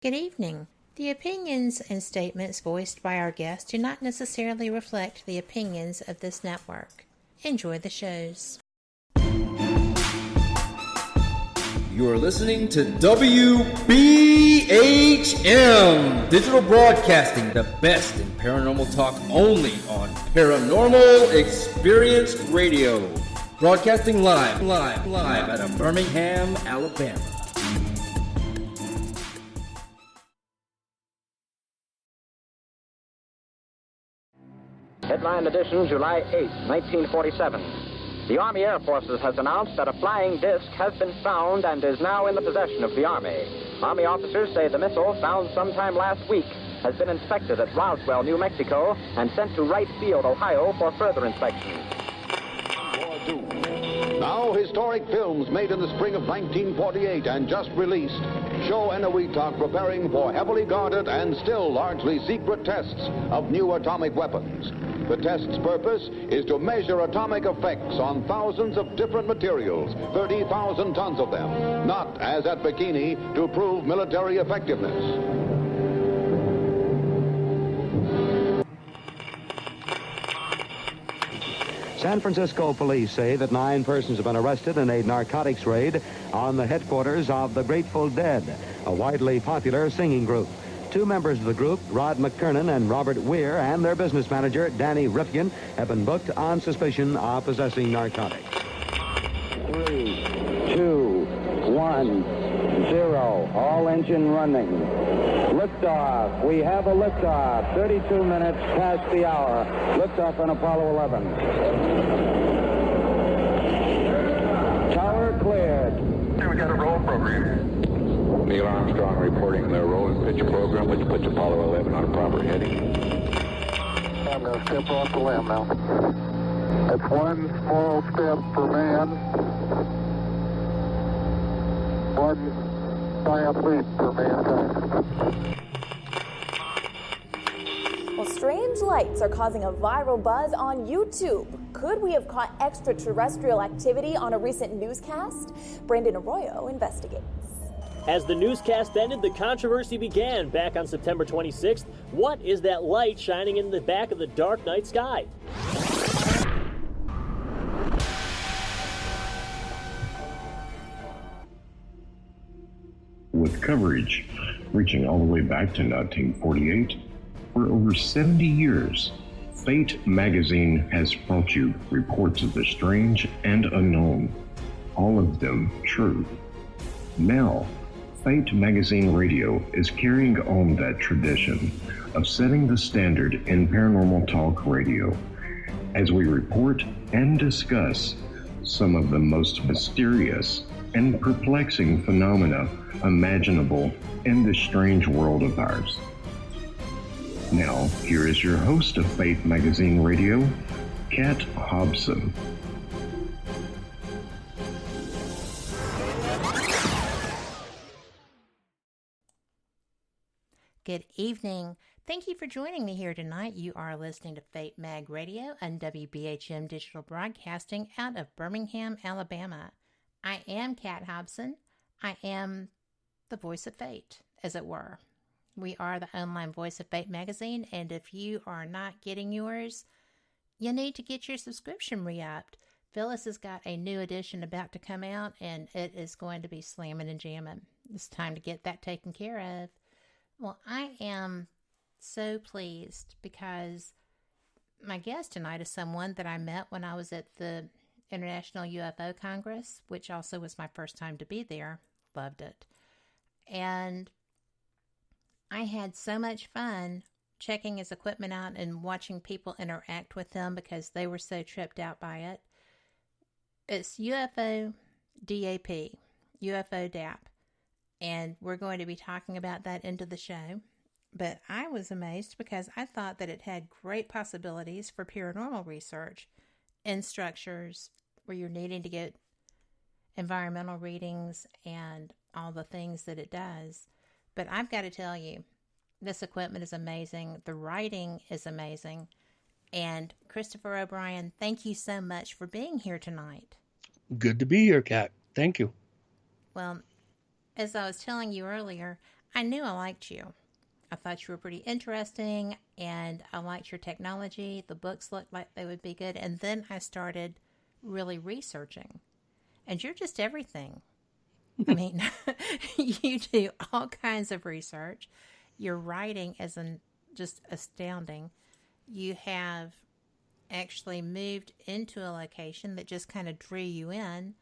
Good evening. The opinions and statements voiced by our guests do not necessarily reflect the opinions of this network. Enjoy the shows. You're listening to WBHM Digital Broadcasting, the best in paranormal talk only on Paranormal Experience Radio. Broadcasting live out of Birmingham, Alabama. Headline edition, July 8, 1947. The Army Air Forces has announced that a flying disc has been found and is now in the possession of the Army. Army officers say the missile, found sometime last week, has been inspected at Roswell, New Mexico, and sent to Wright Field, Ohio, for further inspection. Now, historic films made in the spring of 1948 and just released show Eniwetok preparing for heavily guarded and still largely secret tests of new atomic weapons. The test's purpose is to measure atomic effects on thousands of different materials, 30,000 tons of them, not, as at Bikini, to prove military effectiveness. San Francisco police say that 9 persons have been arrested in a narcotics raid on the headquarters of the Grateful Dead, a widely popular singing group. 2 members of the group, Rod McKernan and Robert Weir, and their business manager, Danny Rifkin, have been booked on suspicion of possessing narcotics. 3, 2, 1, 0. All engine running. Liftoff. We have a liftoff. 32 minutes past the hour. Liftoff on Apollo 11. Tower cleared. We got a roll program. Neil Armstrong reporting the roll and pitch program, which puts Apollo 11 on a proper heading. I'm going to step off the limb now. That's one small step for man, one giant leap for mankind. Well, strange lights are causing a viral buzz on YouTube. Could we have caught extraterrestrial activity on a recent newscast? Brandon Arroyo investigates. As the newscast ended, the controversy began back on September 26th. What is that light shining in the back of the dark night sky? With coverage reaching all the way back to 1948, for over 70 years, Fate magazine has brought you reports of the strange and unknown, all of them true. Now, Fate Magazine Radio is carrying on that tradition of setting the standard in paranormal talk radio as we report and discuss some of the most mysterious and perplexing phenomena imaginable in this strange world of ours. Now, here is your host of Fate Magazine Radio, Kat Hobson. Good evening. Thank you for joining me here tonight. You are listening to Fate Mag Radio and WBHM Digital Broadcasting out of Birmingham, Alabama. I am Kat Hobson. I am the voice of fate, as it were. We are the online voice of Fate magazine, and if you are not getting yours, you need to get your subscription re-upped. Phyllis has got a new edition about to come out, and it is going to be slamming and jamming. It's time to get that taken care of. Well, I am so pleased because my guest tonight is someone that I met when I was at the International UFO Congress, which also was my first time to be there. Loved it. And I had so much fun checking his equipment out and watching people interact with him because they were so tripped out by it. It's UFODAP, UFODAP. And we're going to be talking about that into the show. But I was amazed because I thought that it had great possibilities for paranormal research in structures where you're needing to get environmental readings and all the things that it does. But I've got to tell you, this equipment is amazing. The writing is amazing. And Christopher O'Brien, thank you so much for being here tonight. Good to be here, Kat. Thank you. Well, as I was telling you earlier, I knew I liked you. I thought you were pretty interesting, and I liked your technology. The books looked like they would be good. And then I started really researching. And you're just everything. I mean, you do all kinds of research. Your writing is just astounding. You have actually moved into a location that just kind of drew you in.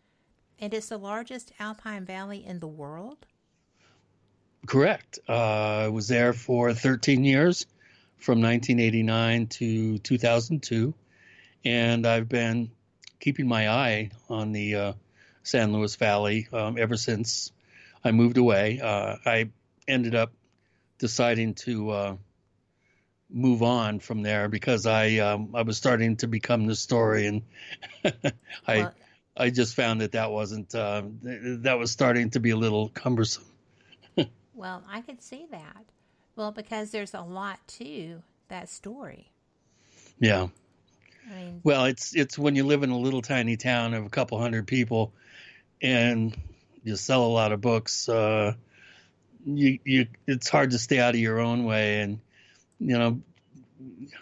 And it's the largest alpine valley in the world? Correct. I was there for 13 years, from 1989 to 2002. And I've been keeping my eye on the San Luis Valley ever since I moved away. I ended up deciding to move on from there because I was starting to become the story, and I just found that wasn't that was starting to be a little cumbersome. Well, I could see that. Well, because there's a lot to that story. Yeah. I mean, well, it's when you live in a little tiny town of a couple hundred people, and you sell a lot of books. It's hard to stay out of your own way, and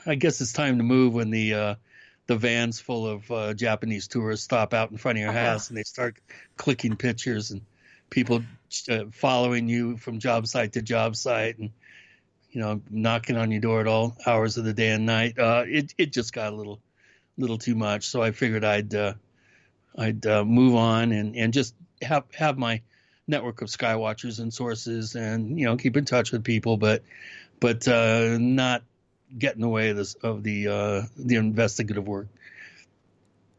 I guess it's time to move when the vans full of Japanese tourists stop out in front of your house and they start clicking pictures and people following you from job site to job site and knocking on your door at all hours of the day and night. It just got a little too much, so I figured I'd move on and just have my network of skywatchers and sources and keep in touch with people, but not get in the way of the investigative work.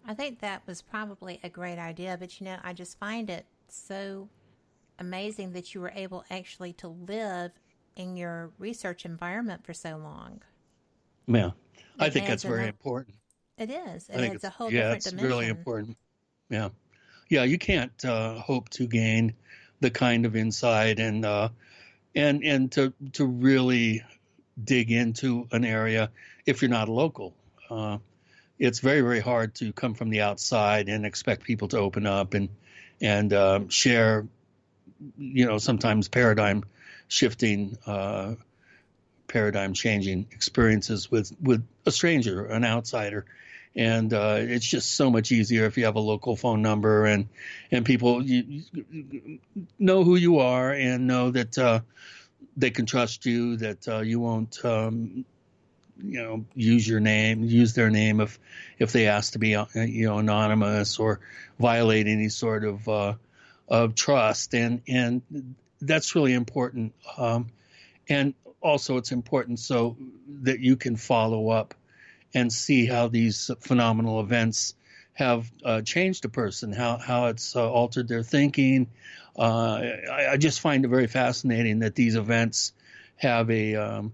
I think that was probably a great idea, but I just find it so amazing that you were able actually to live in your research environment for so long. Yeah, I think that's very important. It is. It's a whole different dimension. Yeah, it's really important. Yeah. Yeah, you can't hope to gain the kind of insight and to really dig into an area if you're not a local. It's very, very hard to come from the outside and expect people to open up and share, sometimes paradigm changing experiences with a stranger, an outsider. And it's just so much easier if you have a local phone number and people you know who you are and know that they can trust you, that you won't use their name if they ask to be anonymous or violate any sort of trust, and that's really important. And also it's important so that you can follow up and see how these phenomenal events have changed a person, how it's altered their thinking. I just find it very fascinating that these events have a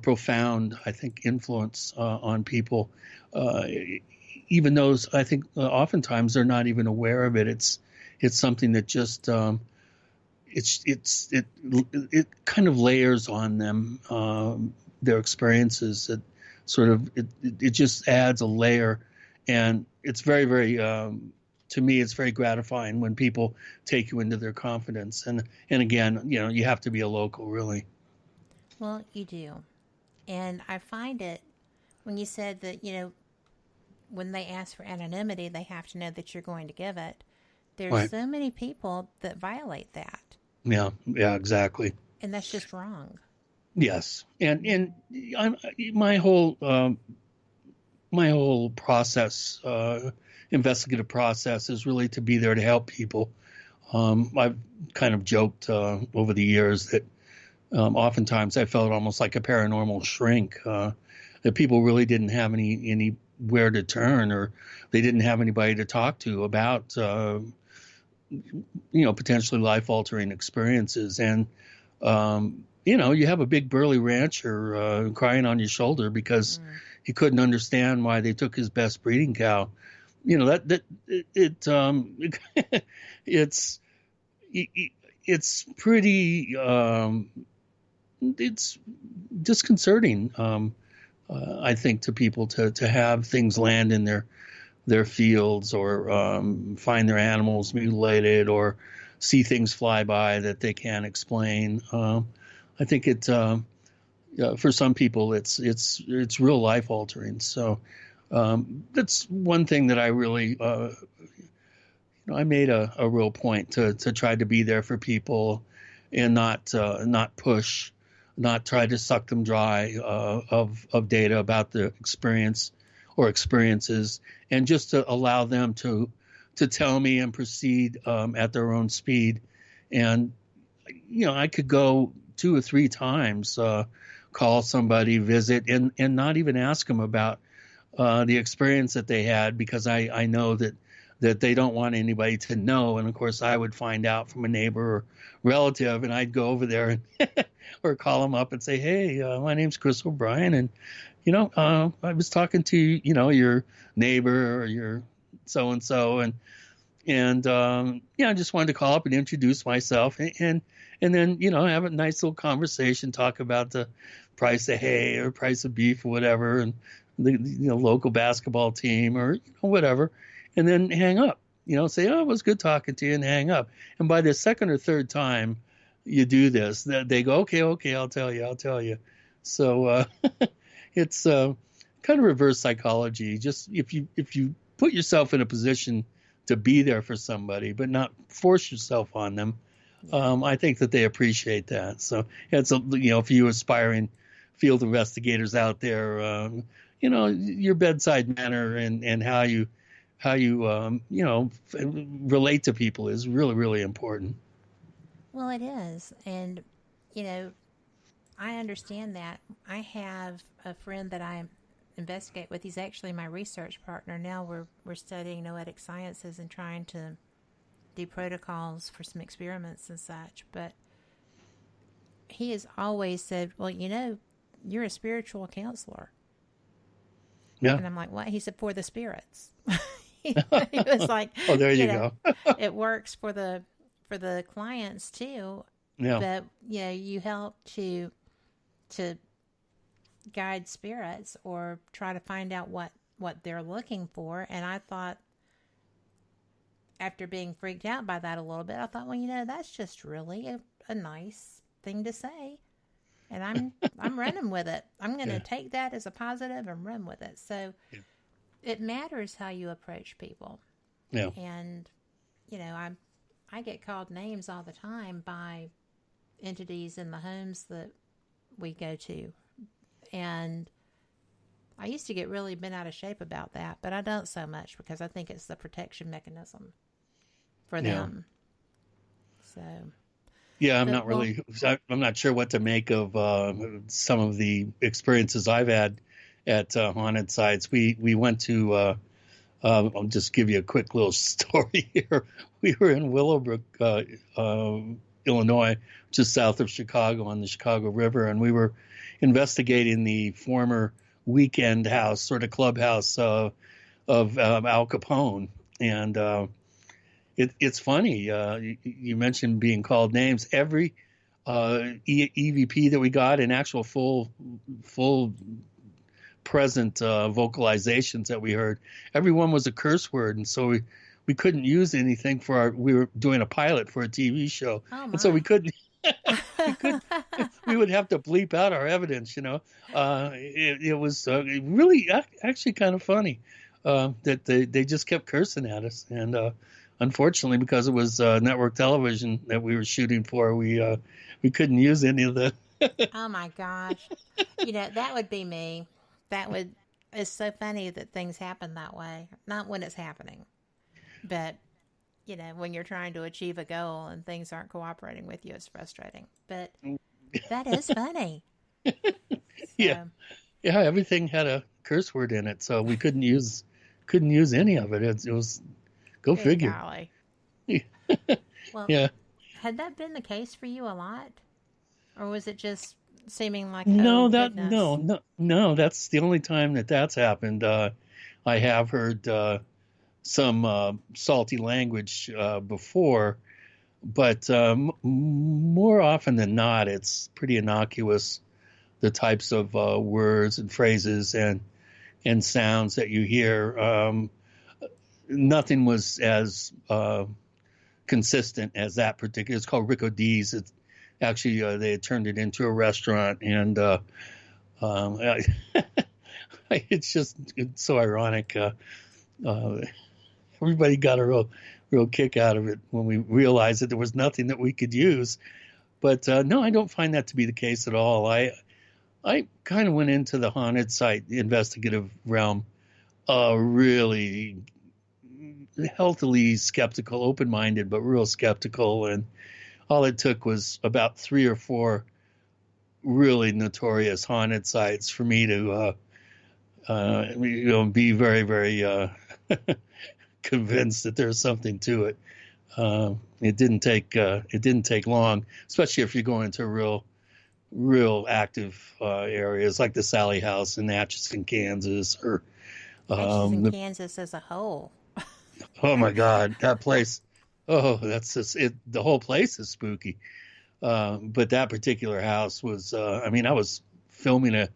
profound, I think, influence on people. Even those, I think, oftentimes they're not even aware of it. It's something that just it kind of layers on them their experiences. That sort of it just adds a layer, and it's very, very to me it's very gratifying when people take you into their confidence. And again, you have to be a local, really. Well, you do. And I find it when you said that, when they ask for anonymity, they have to know that you're going to give it. There's Right. so many people that violate that. Yeah, exactly. And that's just wrong. Yes, and my whole process, investigative process, is really to be there to help people. I've kind of joked over the years that oftentimes I felt almost like a paranormal shrink, that people really didn't have anywhere to turn, or they didn't have anybody to talk to about potentially life-altering experiences. And you have a big burly rancher crying on your shoulder because he couldn't understand why they took his best breeding cow. It's pretty it's disconcerting, I think, to people to have things land in their fields, or find their animals mutilated, or see things fly by that they can't explain. I think it for some people it's real life altering. So that's one thing that I really I made a real point to try to be there for people and not push, not try to suck them dry of data about the experience or experiences, and just to allow them to tell me and proceed at their own speed. And I could go 2 or 3 times, call somebody, visit, and not even ask them about the experience that they had, because I know that they don't want anybody to know. And of course, I would find out from a neighbor or relative, and I'd go over there and or call them up and say, "Hey, my name's Chris O'Brien, and I was talking to your neighbor or your so and so, and I just wanted to call up and introduce myself, and then have a nice little conversation, talk about the price of hay or price of beef or whatever, and the local basketball team or whatever." And then hang up, say, "Oh, it was good talking to you," and hang up. And by the second or third time you do this, they go, okay, I'll tell you. So it's kind of reverse psychology. Just if you put yourself in a position to be there for somebody, but not force yourself on them, I think that they appreciate that. So it's for you aspiring field investigators out there, your bedside manner and how you relate to people is really, really important. Well, it is. And, I understand that. I have a friend that I investigate with. He's actually my research partner. Now we're studying noetic sciences and trying to do protocols for some experiments and such. But he has always said, "Well, you're a spiritual counselor." Yeah. And I'm like, "What?" He said, "For the spirits." He was like, "Oh, there you go." It works for the clients too. Yeah. But you help to guide spirits or try to find out what they're looking for. And I thought, after being freaked out by that a little bit, I thought, well, that's just really a nice thing to say. And I'm running with it. I'm going to take that as a positive and run with it. So it matters how you approach people. Yeah. And, I get called names all the time by entities in the homes that we go to. And I used to get really bent out of shape about that, but I don't so much because I think it's the protection mechanism for them. So. Yeah, I'm not sure what to make of some of the experiences I've had at haunted sites. We went to, I'll just give you a quick little story here. We were in Willowbrook, Illinois, just south of Chicago on the Chicago River, and we were investigating the former weekend house, sort of clubhouse of Al Capone. And it's funny. You mentioned being called names. Every EVP that we got, and actual full present vocalizations that we heard, everyone was a curse word, and so we couldn't use anything we were doing a pilot for a TV show, and so we couldn't. We would have to bleep out our evidence. It was really actually kind of funny that they just kept cursing at us, and unfortunately, because it was network television that we were shooting for, we couldn't use any of the. Oh my gosh! That would be me. It's so funny that things happen that way. Not when it's happening, but when you're trying to achieve a goal and things aren't cooperating with you, it's frustrating. But that is funny. Yeah, everything had a curse word in it, so we couldn't use any of it. It was go figure. Golly. Well, yeah. Had that been the case for you a lot, or was it just seeming like no? That's the only time that's happened. I have heard some salty language before, but more often than not, it's pretty innocuous. The types of words and phrases and sounds that you hear. Nothing was as consistent as that particular. It's called Rico D's. It's actually they had turned it into a restaurant, and it's so ironic. Everybody got a real kick out of it when we realized that there was nothing that we could use. But no, I don't find that to be the case at all. I kind of went into the haunted site investigative realm really healthily skeptical, open-minded, but real skeptical. And all it took was about 3 or 4 really notorious haunted sites for me to be very, very convinced that there's something to it. It didn't take long, especially if you're going to real active areas like the Sally House in Atchison, Kansas, or Atchison, Kansas as a whole. Oh my God, that place! Oh, that's just it. The whole place is spooky. But that particular house was. I was filming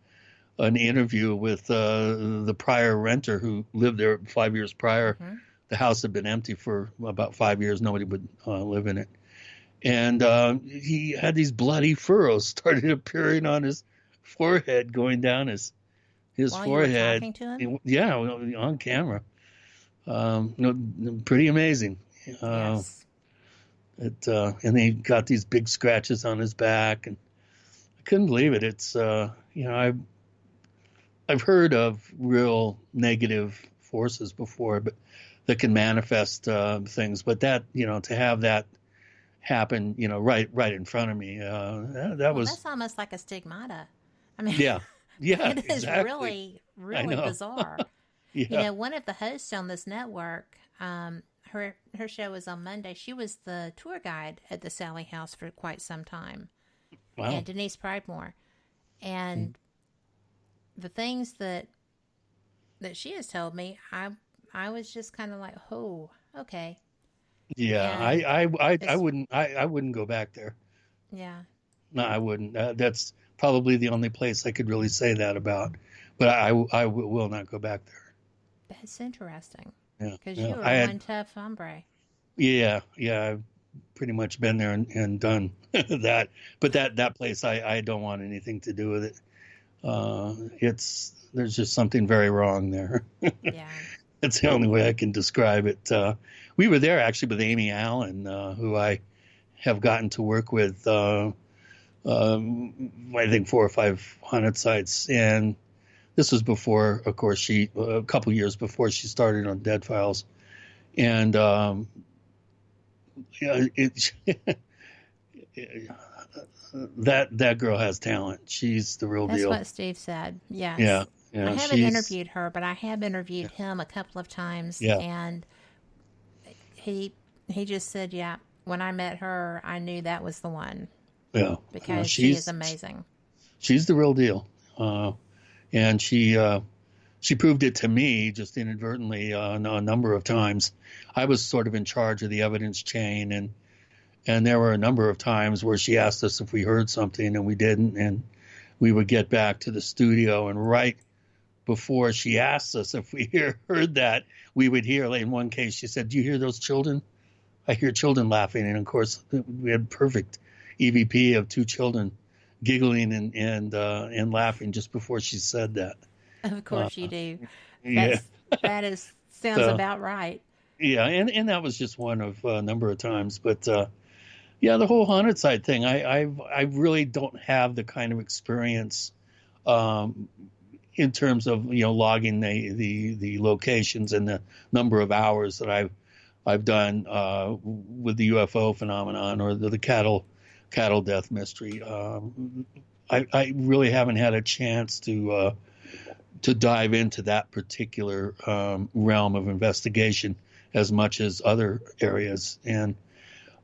an interview with the prior renter who lived there 5 years prior. Mm-hmm. The house had been empty for about 5 years. Nobody would live in it. And he had these bloody furrows started appearing on his forehead, going down his While forehead. You were talking to him? Yeah, on camera. Pretty amazing. Yes. And he got these big scratches on his back, and I couldn't believe it. It's I've heard of real negative forces before, but that can manifest things. But that to have that happen, right in front of me, that was. That's almost like a stigmata. I mean, yeah, it is exactly. really bizarre. Yeah. One of the hosts on this network, her show was on Monday. She was the tour guide at the Sally House for quite some time. Wow. And Denise Pridemore. And the things that she has told me, I was just kind of like, oh, okay. Yeah, I wouldn't go back there. Yeah. No, I wouldn't. That's probably the only place I could really say that about. But I will not go back there. That's interesting. Yeah, because you were one tough hombre. Yeah, I've pretty much been there and done that. But that place, I don't want anything to do with it. There's just something very wrong there. Yeah, that's the only way I can describe it. We were there actually with Amy Allen, who I have gotten to work with. I think 4 or 5 haunted sites, and this was before, of course, a couple years before she started on Dead Files, and that girl has talent. She's the real deal. That's what Steve said. Yes. Yeah. I haven't interviewed her, but I have interviewed him a couple of times, and he just said, "Yeah, when I met her, I knew that was the one." Yeah, because she is amazing. She's the real deal. And she proved it to me just inadvertently a number of times. I was sort of in charge of the evidence chain, and there were a number of times where she asked us if we heard something and we didn't, and we would get back to the studio, and right before she asked us if we heard that, we would hear, like in one case, she said, "Do you hear those children? I hear children laughing." And of course, we had perfect EVP of 2 children giggling and laughing just before she said that. Of course you do. That sounds about right. Yeah, and that was just one of a number of times. But the whole haunted site thing, I really don't have the kind of experience in terms of logging the locations and the number of hours that I've done with the UFO phenomenon or the cattle death mystery. I really haven't had a chance to dive into that particular realm of investigation as much as other areas, and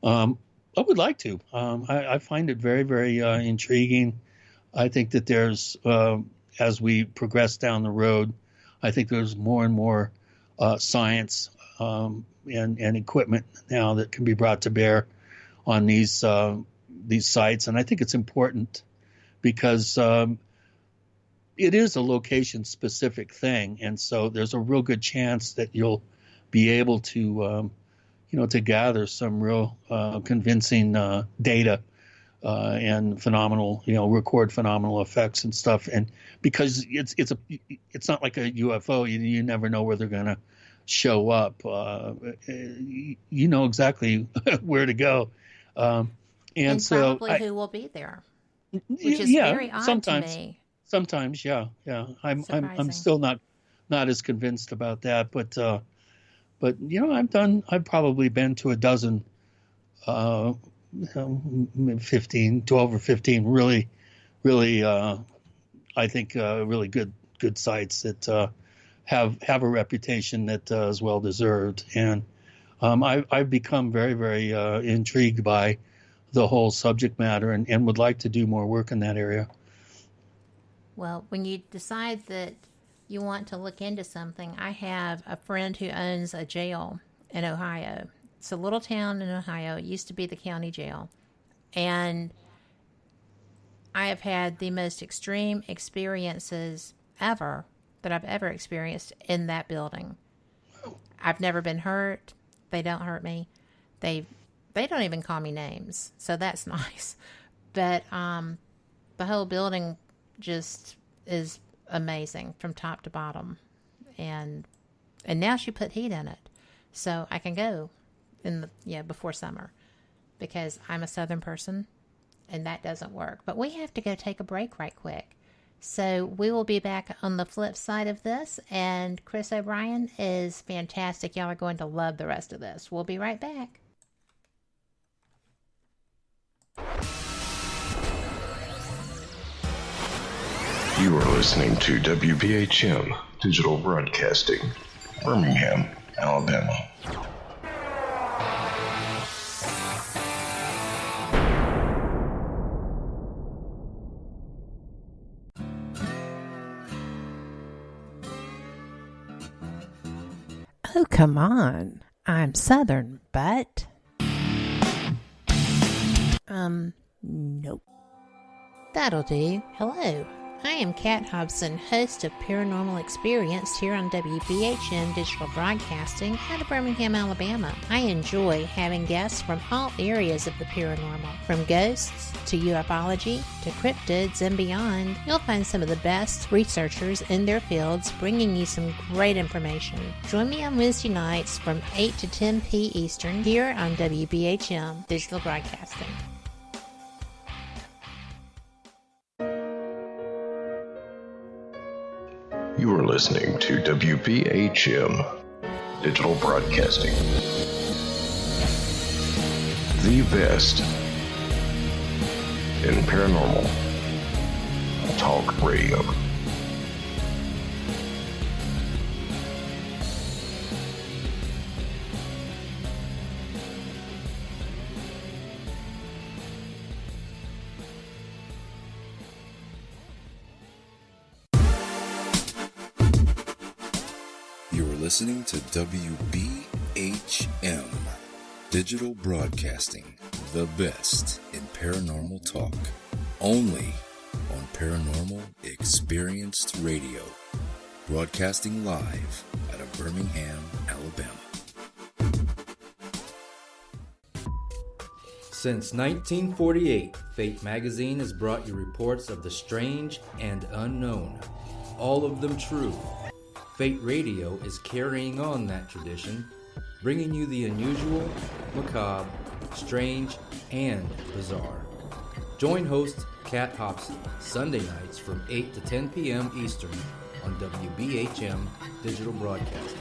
I would like to. I find it very, very intriguing. I think that there's, as we progress down the road, I think there's more and more science and equipment now that can be brought to bear on these sites, and I think it's important because it is a location-specific thing, and so there's a real good chance that you'll be able to, to gather some real convincing data and phenomenal, record phenomenal effects and stuff. And because it's not like a UFO, you never know where they're going to show up. You know exactly where to go. And so probably who will be there, which is very odd to me. Sometimes, yeah. I'm still not as convinced about that, but I've probably been to a dozen, 12 or 15 really, I think really good sites that have a reputation that is well deserved, and I've become very, very intrigued by the whole subject matter and would like to do more work in that area. Well, when you decide that you want to look into something, I have a friend who owns a jail in Ohio. It's a little town in Ohio. It used to be the county jail. And I have had the most extreme experiences ever that I've ever experienced in that building. I've never been hurt. They don't hurt me. They don't even call me names, so that's nice. But the whole building just is amazing from top to bottom, and now she put heat in it, so I can go before summer, because I'm a Southern person, and that doesn't work. But we have to go take a break right quick, so we will be back on the flip side of this. And Chris O'Brien is fantastic. Y'all are going to love the rest of this. We'll be right back. You are listening to WBHM Digital Broadcasting, Birmingham, Alabama. Oh, come on. I'm Southern, but... nope. That'll do. Hello. I am Kat Hobson, host of Paranormal Experience here on WBHM Digital Broadcasting out of Birmingham, Alabama. I enjoy having guests from all areas of the paranormal, from ghosts to ufology to cryptids and beyond. You'll find some of the best researchers in their fields bringing you some great information. Join me on Wednesday nights from 8 to 10 p. Eastern here on WBHM Digital Broadcasting. You are listening to WBHM Digital Broadcasting, the best in paranormal talk radio. Listening to WBHM Digital Broadcasting, the best in paranormal talk, only on Paranormal Experienced Radio, broadcasting live out of Birmingham, Alabama. Since 1948, Fate magazine has brought you reports of the strange and unknown, all of them true. Fate Radio is carrying on that tradition, bringing you the unusual, macabre, strange, and bizarre. Join host Kat Hobson Sunday nights from 8 to 10 p.m. Eastern on WBHM Digital Broadcasting.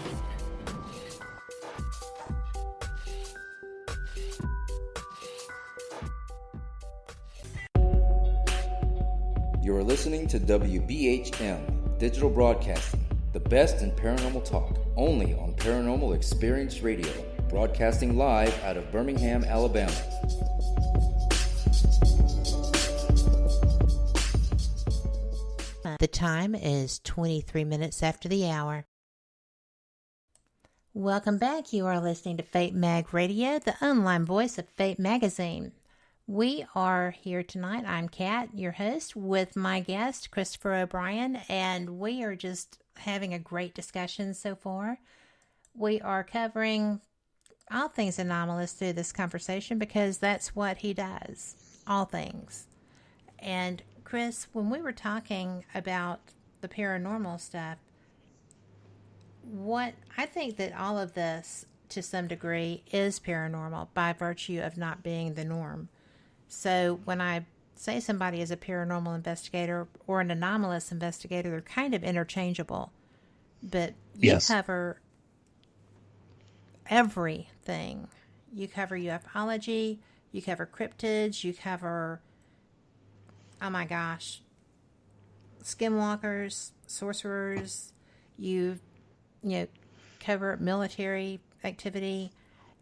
You are listening to WBHM Digital Broadcasting, the best in paranormal talk, only on Paranormal Experience Radio, broadcasting live out of Birmingham, Alabama. The time is 23 minutes after the hour. Welcome back. You are listening to Fate Mag Radio, the online voice of Fate Magazine. We are here tonight. I'm Kat, your host, with my guest, Christopher O'Brien, and we are just having a great discussion so far. We are covering all things anomalous through this conversation because that's what he does. All things. And Chris, when we were talking about the paranormal stuff, what I think that all of this to some degree is paranormal by virtue of not being the norm. So when I say somebody is a paranormal investigator or an anomalous investigator, they're kind of interchangeable. But you cover everything. You cover ufology, you cover cryptids, you cover, oh my gosh, skinwalkers, sorcerers, you cover military activity.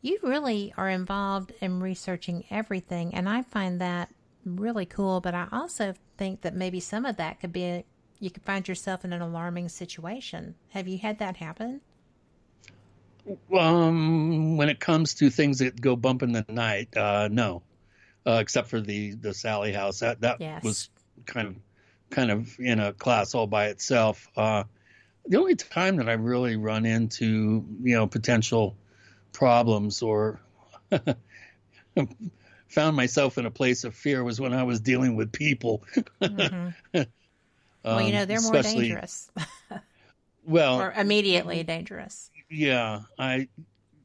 You really are involved in researching everything, and I find that really cool, but I also think that maybe some of that could be, you could find yourself in an alarming situation. Have you had that happen? When it comes to things that go bump in the night, no, except for the Sally house. That was kind of in a class all by itself. The only time that I really run into, potential problems or found myself in a place of fear was when I was dealing with people. Mm-hmm. Well, they're more dangerous. Well, or immediately dangerous. Yeah.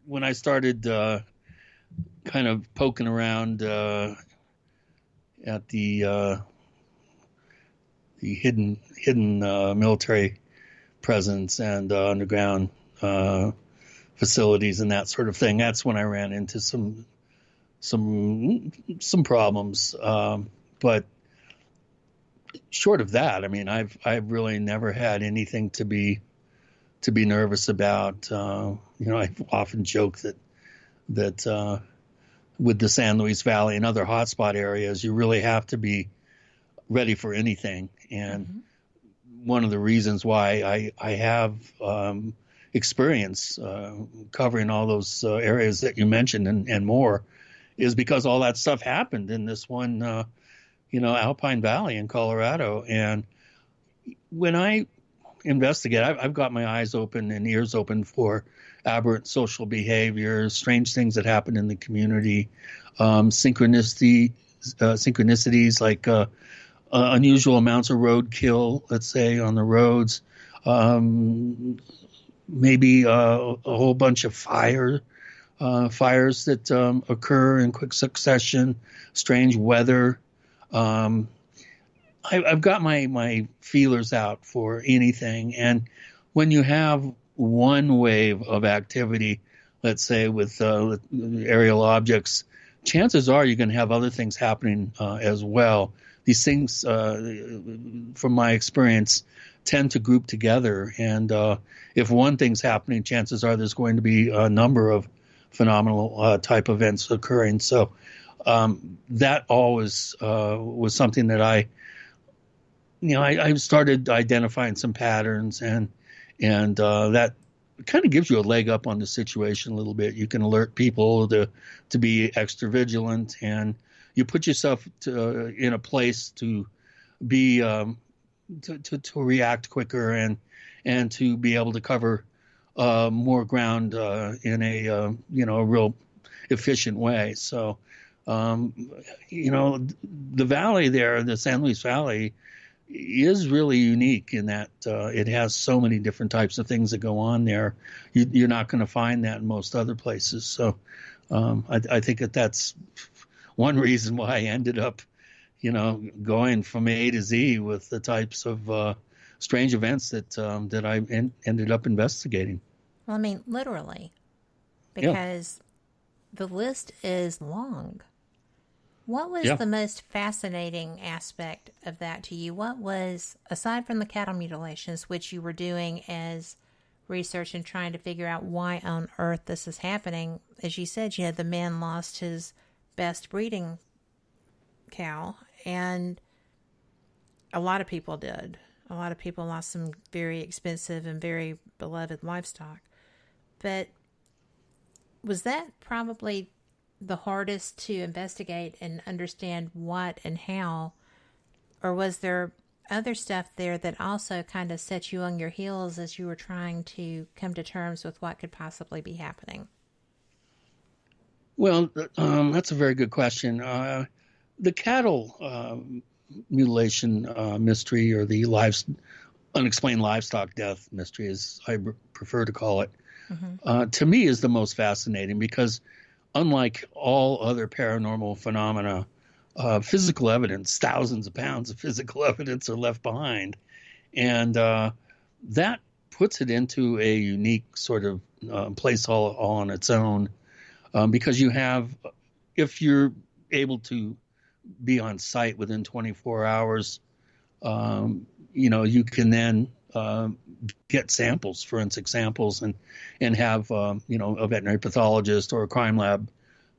When I started kind of poking around at the hidden military presence and underground facilities and that sort of thing, that's when I ran into some problems. But short of that, I mean, I've really never had anything to be nervous about. I've often joked that with the San Luis Valley and other hotspot areas, you really have to be ready for anything. And one of the reasons why I have experience covering all those areas that you mentioned and more is because all that stuff happened in this one, Alpine Valley in Colorado. And when I investigate, I've got my eyes open and ears open for aberrant social behavior, strange things that happen in the community, synchronicities like unusual amounts of roadkill, let's say, on the roads, maybe a whole bunch of fires that occur in quick succession, strange weather. I've got my feelers out for anything. And when you have one wave of activity, let's say with aerial objects, chances are you're going to have other things happening as well. These things, from my experience, tend to group together. And if one thing's happening, chances are there's going to be a number of phenomenal type events occurring. So that always was something that I started identifying some patterns, and that kind of gives you a leg up on the situation a little bit. You can alert people to be extra vigilant, and you put yourself in a place to be to react quicker and to be able to cover more ground in a real efficient way. So the valley there, the San Luis Valley, is really unique in that it has so many different types of things that go on there. You're not going to find that in most other places. So I think that's one reason why I ended up, going from A to Z with the types of strange events that I ended up investigating. Well, I mean, literally, because the list is long. What was the most fascinating aspect of that to you? What was, aside from the cattle mutilations, which you were doing as research and trying to figure out why on earth this is happening? As you said, the man lost his best breeding cow, and a lot of people did. A lot of people lost some very expensive and very beloved livestock. But was that probably the hardest to investigate and understand what and how, or was there other stuff there that also kind of set you on your heels as you were trying to come to terms with what could possibly be happening? Well, that's a very good question. The cattle mutilation mystery, or the unexplained livestock death mystery, as I prefer to call it, to me is the most fascinating, because unlike all other paranormal phenomena, physical evidence, thousands of pounds of physical evidence are left behind. And that puts it into a unique sort of place all on its own, because you have, if you're able to be on site within 24 hours, you can then get samples, forensic samples, and have a veterinary pathologist or a crime lab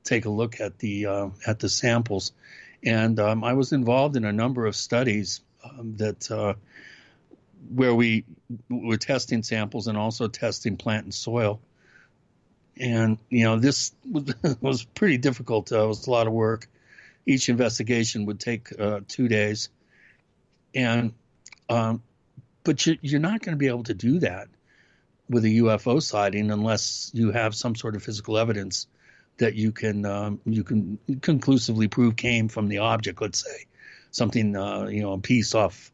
take a look at the samples. And I was involved in a number of studies where we were testing samples and also testing plant and soil. And this was pretty difficult. It was a lot of work. Each investigation would take 2 days, and but you're not going to be able to do that with a UFO sighting unless you have some sort of physical evidence that you can conclusively prove came from the object. Let's say something, a piece off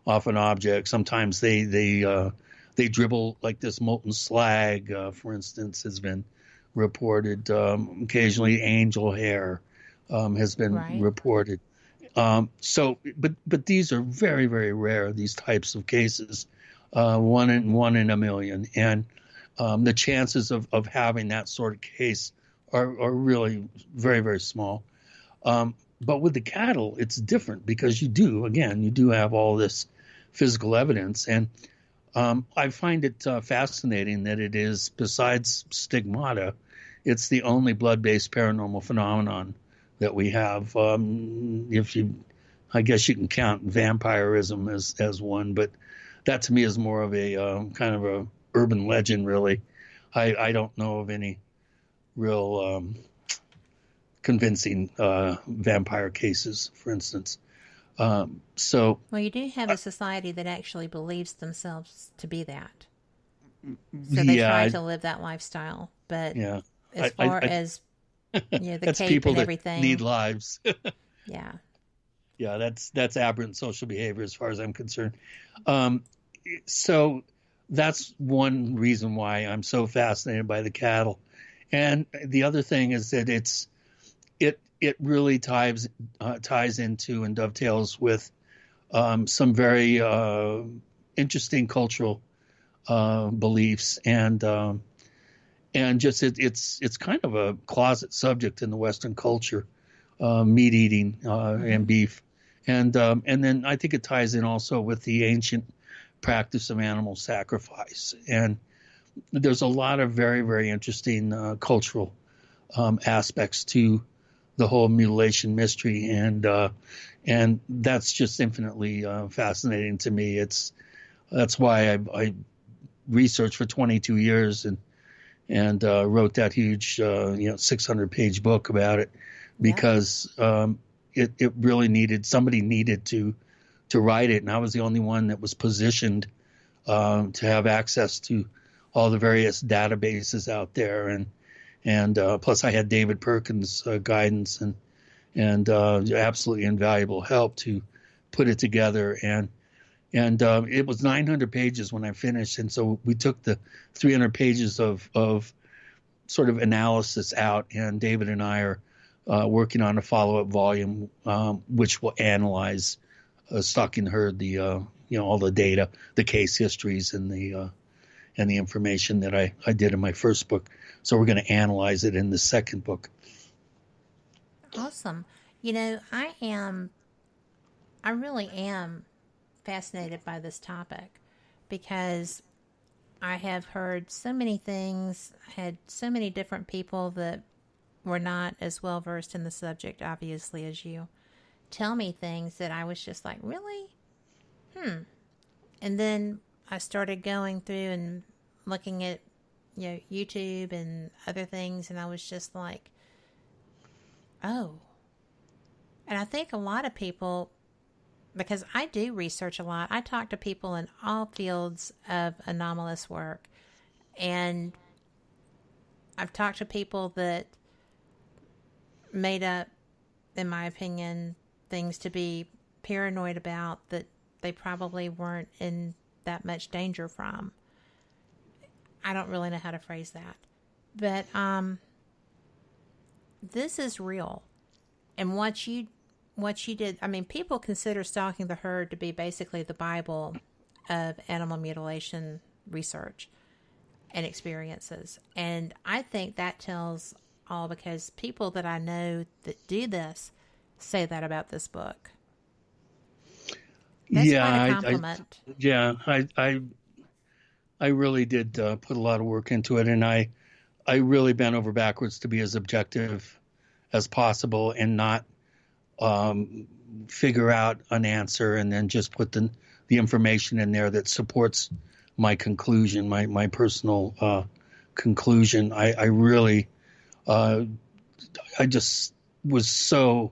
an object. Sometimes they dribble like this molten slag, for instance, has been reported. Occasionally, angel hair has been reported. But these are very, very rare, these types of cases, one in a million. And the chances of having that sort of case are really very, very small. But with the cattle, it's different, because you do have all this physical evidence. And I find it fascinating that it is, besides stigmata, it's the only blood-based paranormal phenomenon that we have. I guess you can count vampirism as one, but that to me is more of a kind of a urban legend, really. I don't know of any real convincing vampire cases, for instance. Well, you do have a society that actually believes themselves to be that. So they try to live that lifestyle. But as far as the that's cape people and everything, that need lives. Yeah, that's aberrant social behavior as far as I'm concerned. So that's one reason why I'm so fascinated by the cattle. And the other thing is that it really ties into and dovetails with some very interesting cultural beliefs, and just it's kind of a closet subject in the Western culture, meat eating and beef, and then I think it ties in also with the ancient practice of animal sacrifice. And there's a lot of very, very interesting cultural aspects to the whole mutilation mystery, and that's just infinitely fascinating to me. That's why I researched for 22 years and wrote that huge 600-page book about it, because it really somebody needed to write it, and I was the only one that was positioned to have access to all the various databases out there, and plus I had David Perkins' guidance and absolutely invaluable help to put it together. And it was 900 pages when I finished, and so we took the 300 pages of sort of analysis out, and David and I are working on a follow-up volume which will analyze stalking herd, all the data, the case histories, and the information that I did in my first book. So we're going to analyze it in the second book. Awesome. I really am fascinated by this topic, because I have heard so many things, had so many different people that were not as well versed in the subject, obviously, as you, tell me things that I was just like, really? And then I started going through and looking at YouTube and other things, and I was just like, oh. And I think a lot of people, because I do research a lot, I talk to people in all fields of anomalous work, and I've talked to people that made up, in my opinion, things to be paranoid about that they probably weren't in that much danger from. I don't really know how to phrase that. But this is real. And what you did, I mean, people consider stalking the herd to be basically the Bible of animal mutilation research and experiences. And I think that tells all, because people that I know that do this say that about this book. That's quite a compliment. I really did put a lot of work into it, and I really bent over backwards to be as objective as possible and not figure out an answer and then just put the information in there that supports my conclusion, my personal conclusion. I really, I just was so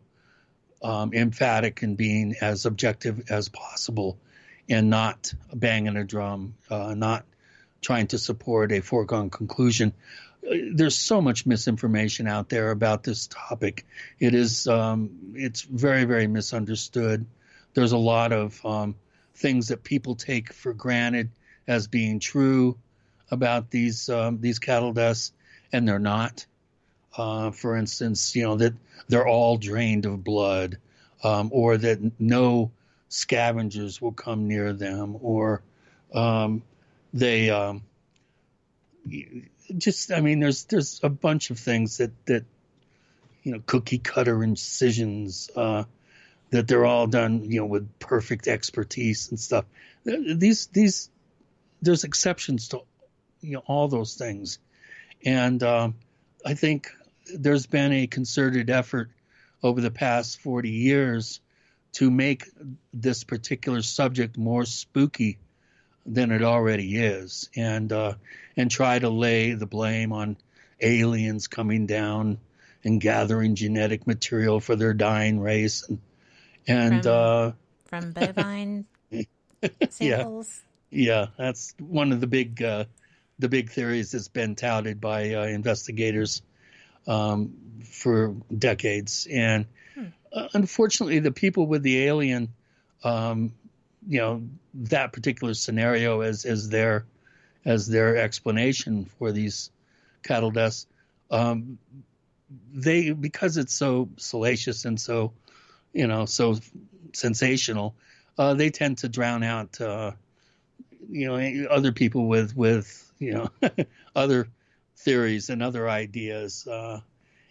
emphatic in being as objective as possible and not banging a drum, not trying to support a foregone conclusion. There's so much misinformation out there about this topic. It is, it's very, very misunderstood. There's a lot of things that people take for granted as being true about these cattle deaths, and they're not. For instance, that they're all drained of blood, or that no scavengers will come near them, or they just, I mean, there's a bunch of things that cookie cutter incisions, that they're all done, with perfect expertise and stuff. These there's exceptions to, all those things. And I think there's been a concerted effort over the past 40 years to make this particular subject more spooky than it already is, and try to lay the blame on aliens coming down and gathering genetic material for their dying race, and from bovine samples. Yeah, that's one of the big theories that's been touted by investigators for decades. And unfortunately, the people with the alien, that particular scenario as their explanation for these cattle deaths, because it's so salacious and so so sensational, they tend to drown out other people with other theories and other ideas.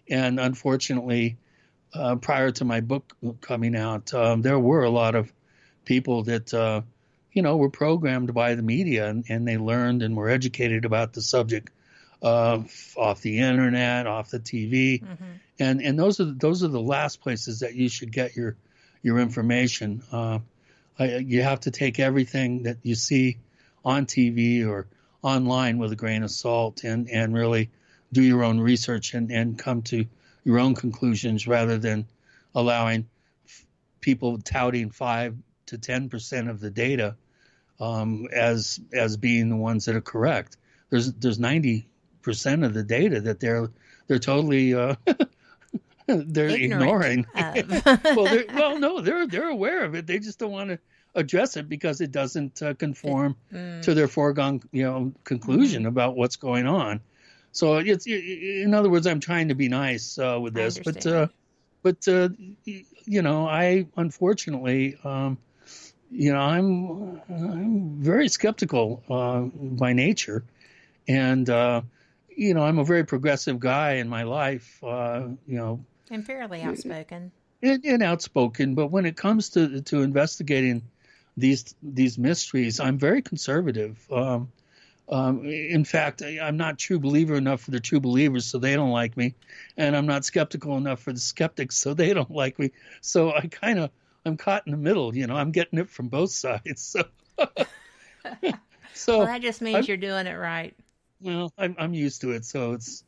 And unfortunately, prior to my book coming out, there were a lot of people that, were programmed by the media, and they learned and were educated about the subject off the internet, off the TV. Mm-hmm. And those are the last places that you should get your information. You have to take everything that you see on TV or online with a grain of salt, and really do your own research and come to your own conclusions, rather than allowing people touting 5 to 10% of the data as being the ones that are correct. There's 90% of the data that they're totally they're ignoring. They're aware of it. They just don't want to address it because it doesn't conform to their foregone conclusion about what's going on. So it's, in other words, I'm trying to be nice with this, but I unfortunately, I'm very skeptical by nature, and I'm a very progressive guy in my life, and fairly outspoken. And outspoken, but when it comes to investigating these mysteries, I'm very conservative. In fact, I'm not true believer enough for the true believers, so they don't like me, and I'm not skeptical enough for the skeptics, so they don't like me. So I'm caught in the middle. I'm getting it from both sides. So, well, that just means you're doing it right. Well, I'm used to it, so it's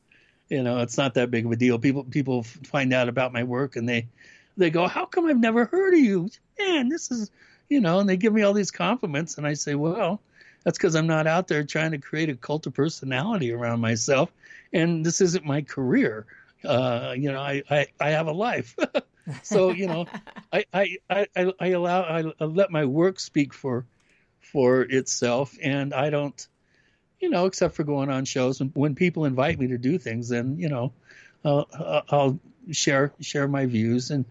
it's not that big of a deal. People find out about my work, and they go, "How come I've never heard of you? Man, this is and they give me all these compliments, and I say, well, that's because I'm not out there trying to create a cult of personality around myself, and this isn't my career. I have a life. So, I let my work speak for itself, and I don't, except for going on shows. When people invite me to do things, then, I'll share my views and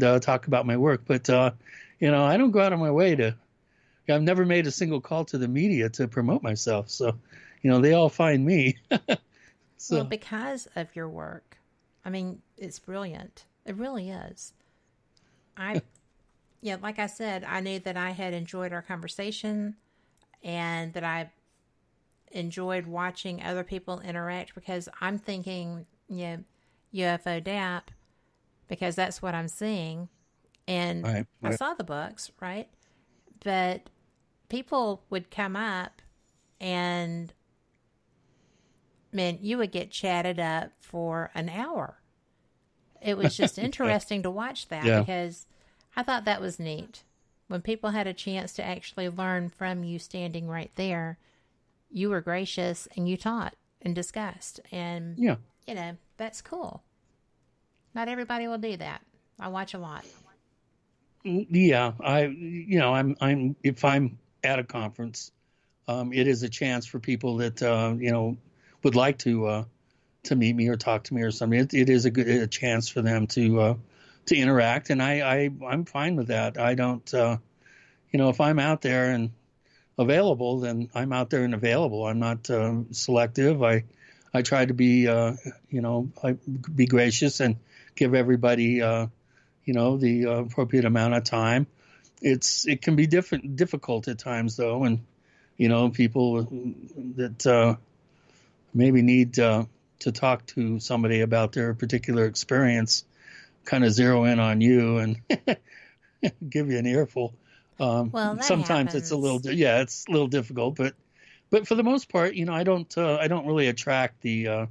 talk about my work. But, I don't go out of my way I've never made a single call to the media to promote myself. So, they all find me. So. Well, because of your work. I mean, it's brilliant. It really is. Like I said, I knew that I had enjoyed our conversation and that I enjoyed watching other people interact, because I'm thinking, UFODAP, because that's what I'm seeing. And right. I saw the books, right? But people would come up and, man, you would get chatted up for an hour. It was just interesting to watch that, because I thought that was neat. When people had a chance to actually learn from you standing right there, you were gracious and you taught and discussed. And, that's cool. Not everybody will do that. I watch a lot. Yeah, I'm if I'm at a conference, it is a chance for people that would like to meet me or talk to me or something. It is a chance for them to interact, and I'm fine with that. I don't, if I'm out there and available, then I'm out there and available. I'm not selective. I try to be be gracious and give everybody the appropriate amount of time. It can be difficult at times though, and people that maybe need to talk to somebody about their particular experience kind of zero in on you and give you an earful. Well, sometimes happens. It's a little difficult, but for the most part, I don't really attract the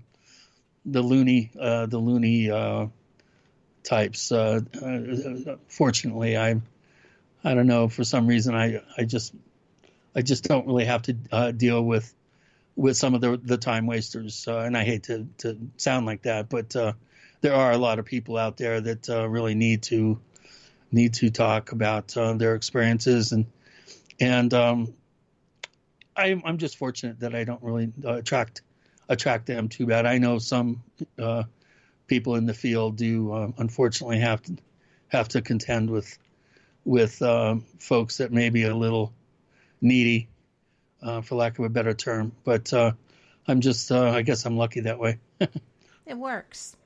loony types. Fortunately, I don't know, for some reason I just don't really have to deal with some of the time wasters, and I hate to sound like that, but there are a lot of people out there that really need to talk about their experiences, and I'm just fortunate that I don't really attract them too bad. I know some people in the field do unfortunately have to contend with folks that may be a little needy, for lack of a better term. But I'm just, I guess I'm lucky that way. It works.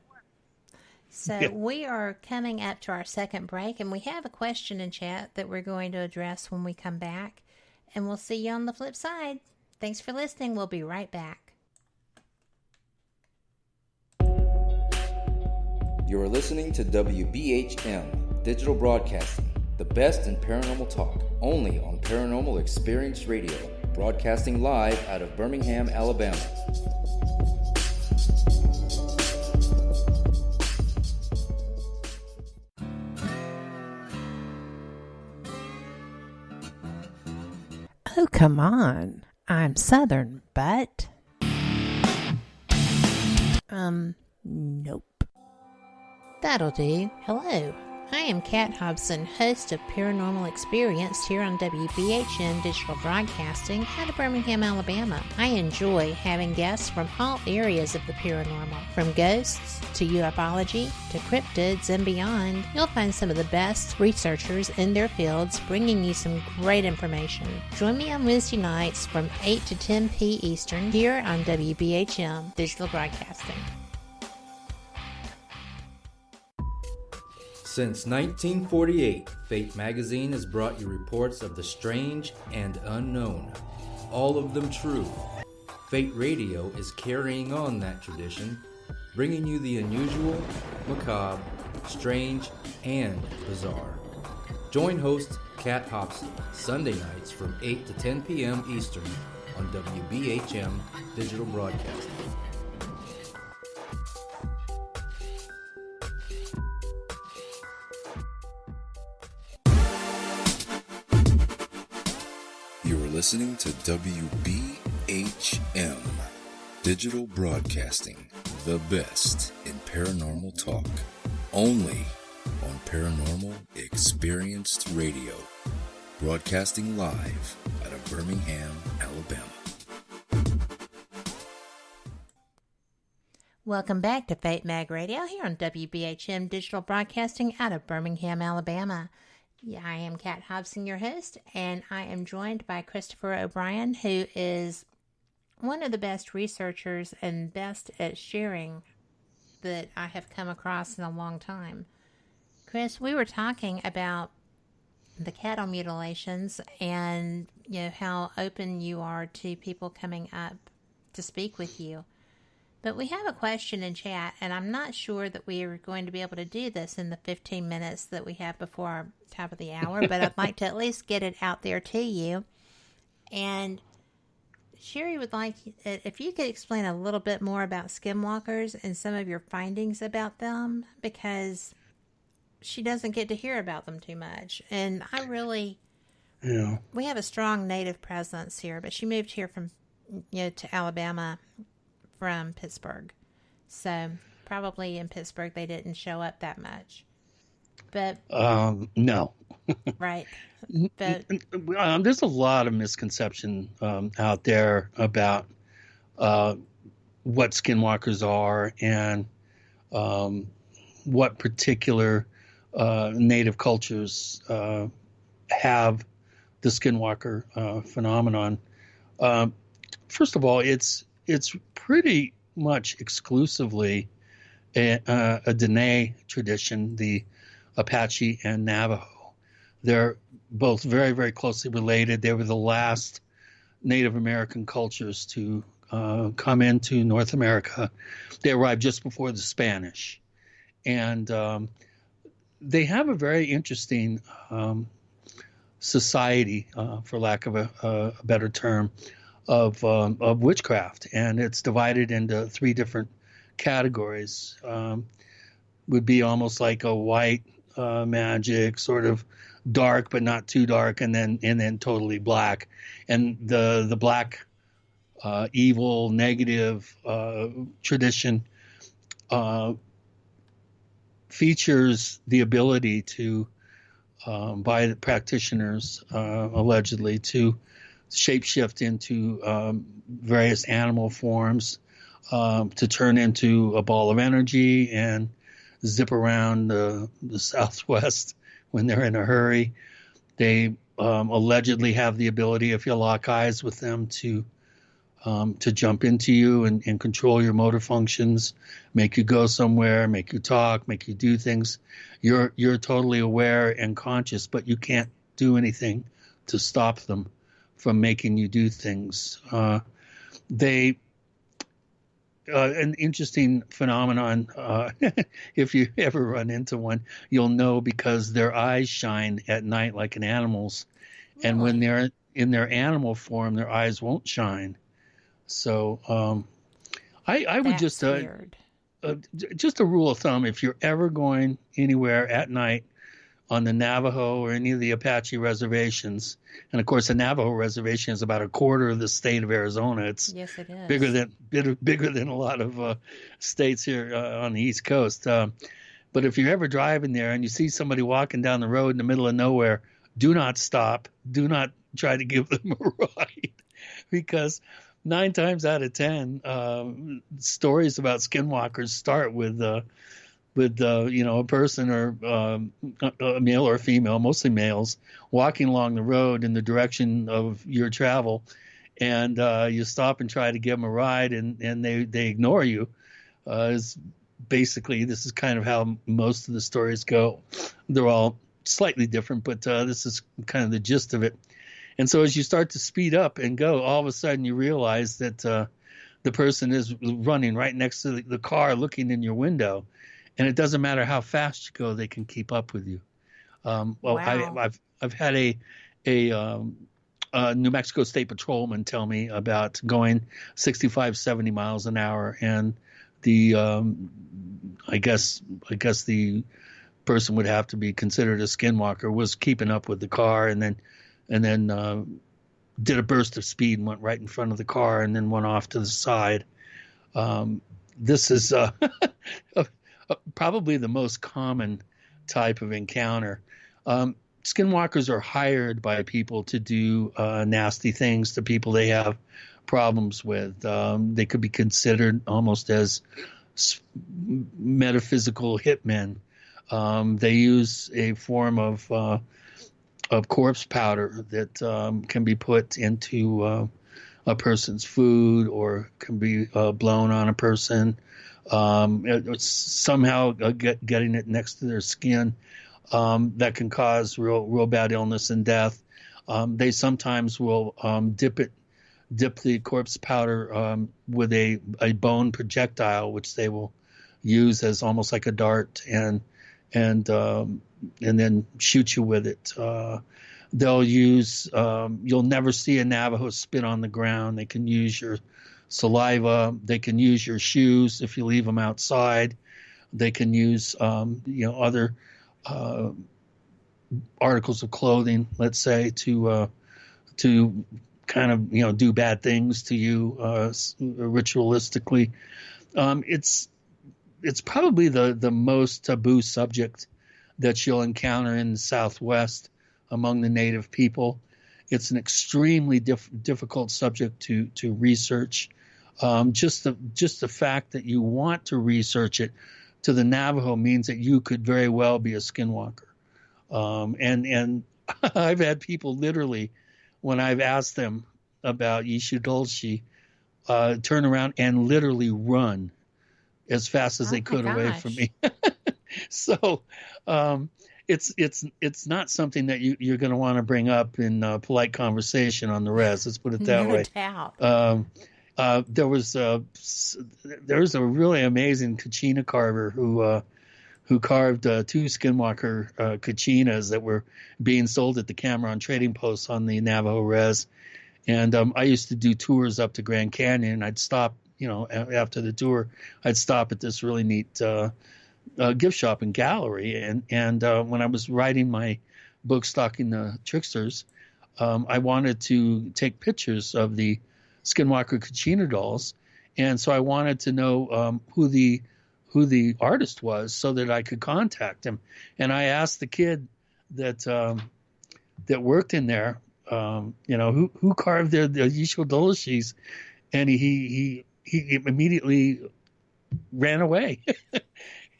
So we are coming up to our second break, and we have a question in chat that we're going to address when we come back. And we'll see you on the flip side. Thanks for listening. We'll be right back. You are listening to WBHM Digital Broadcasting, the best in paranormal talk, only on Paranormal Experience Radio, broadcasting live out of Birmingham, Alabama. Oh, come on. I'm Southern, but... Nope. That'll do. Hello. I am Kat Hobson, host of Paranormal Experience here on WBHM Digital Broadcasting out of Birmingham, Alabama. I enjoy having guests from all areas of the paranormal, from ghosts to ufology to cryptids and beyond. You'll find some of the best researchers in their fields bringing you some great information. Join me on Wednesday nights from 8 to 10 p. Eastern here on WBHM Digital Broadcasting. Since 1948, Fate magazine has brought you reports of the strange and unknown, all of them true. Fate Radio is carrying on that tradition, bringing you the unusual, macabre, strange, and bizarre. Join host Kat Hobson Sunday nights from 8 to 10 p.m. Eastern on WBHM Digital Broadcasting. Listening to WBHM Digital Broadcasting, the best in Paranormal Talk, only on Paranormal Experienced Radio, broadcasting live out of Birmingham, Alabama. Welcome back to Fate Mag Radio here on WBHM Digital Broadcasting out of Birmingham, Alabama. I am Kat Hobson, your host, and I am joined by Christopher O'Brien, who is one of the best researchers and best at sharing that I have come across in a long time. Chris, we were talking about the cattle mutilations and how open you are to people coming up to speak with you. But we have a question in chat, and I'm not sure that we are going to be able to do this in the 15 minutes that we have before our top of the hour, but I'd like to at least get it out there to you. And Sherry would like, if you could explain a little bit more about skinwalkers and some of your findings about them, because she doesn't get to hear about them too much. And I really, we have a strong native presence here, but she moved here from, to Alabama from Pittsburgh. So probably in Pittsburgh they didn't show up that much. But no. Right. But there's a lot of misconception out there about what skinwalkers are and what particular native cultures have the skinwalker phenomenon. First of all, it's pretty much exclusively a Dene tradition, the Apache and Navajo. They're both very, very closely related. They were the last Native American cultures to come into North America. They arrived just before the Spanish. And they have a very interesting society, for lack of a better term, of witchcraft. And it's divided into three different categories. Would be almost like a white magic, sort of dark but not too dark, and then totally black. And the black evil negative tradition features the ability to by the practitioners allegedly to shapeshift into various animal forms, to turn into a ball of energy and zip around the Southwest when they're in a hurry. They allegedly have the ability, if you lock eyes with them, to jump into you and control your motor functions, make you go somewhere, make you talk, make you do things. You're totally aware and conscious, but you can't do anything to stop them from making you do things. An interesting phenomenon, if you ever run into one, you'll know, because their eyes shine at night like an animal's. Really? And when they're in their animal form, their eyes won't shine. So I would just a rule of thumb, if you're ever going anywhere at night on the Navajo or any of the Apache reservations, and of course the Navajo reservation is about a quarter of the state of Arizona. It's yes, it is. bigger than a lot of states here on the East Coast. But if you're ever driving there and you see somebody walking down the road in the middle of nowhere, do not stop. Do not try to give them a ride, because 9 times out of 10, stories about skinwalkers start with a person or a male or a female, mostly males, walking along the road in the direction of your travel, and you stop and try to give them a ride, and they ignore you. This is kind of how most of the stories go. They're all slightly different, but this is kind of the gist of it. And so as you start to speed up and go, all of a sudden you realize that the person is running right next to the car, looking in your window. And it doesn't matter how fast you go; they can keep up with you. Wow. I've had a New Mexico State Patrolman tell me about going 65, 70 miles an hour, and the I guess the person would have to be considered a skinwalker, was keeping up with the car, and then did a burst of speed and went right in front of the car, and then went off to the side. This is probably the most common type of encounter. Skinwalkers are hired by people to do nasty things to people they have problems with. They could be considered almost as metaphysical hitmen. They use a form of corpse powder that can be put into a person's food or can be blown on a person. It's somehow getting it next to their skin that can cause real bad illness and death. They sometimes will dip the corpse powder with a bone projectile, which they will use as almost like a dart, and then shoot you with it. They'll use, you'll never see a Navajo spit on the ground. They can use your saliva. They can use your shoes if you leave them outside. They can use, other articles of clothing, let's say, to kind of, do bad things to you ritualistically. It's probably the most taboo subject that you'll encounter in the Southwest among the Native people. It's an extremely difficult subject to research. Just the fact that you want to research it to the Navajo means that you could very well be a skinwalker. And I've had people literally, when I've asked them about Yishidolshi, turn around and literally run as fast as they could away from me. So it's not something that you're going to want to bring up in polite conversation on the res. Let's put it that way. No doubt. There was a really amazing Kachina carver who carved 2 skinwalker Kachinas that were being sold at the Cameron Trading Post on the Navajo res. And I used to do tours up to Grand Canyon. I'd stop, after the tour, I'd stop at this really neat gift shop and gallery. And when I was writing my book, Stalking the Tricksters, I wanted to take pictures of the Skinwalker Kachina dolls. And so I wanted to know who the artist was so that I could contact him. And I asked the kid that worked in there, who carved the Yishidolishis, and he he ran away.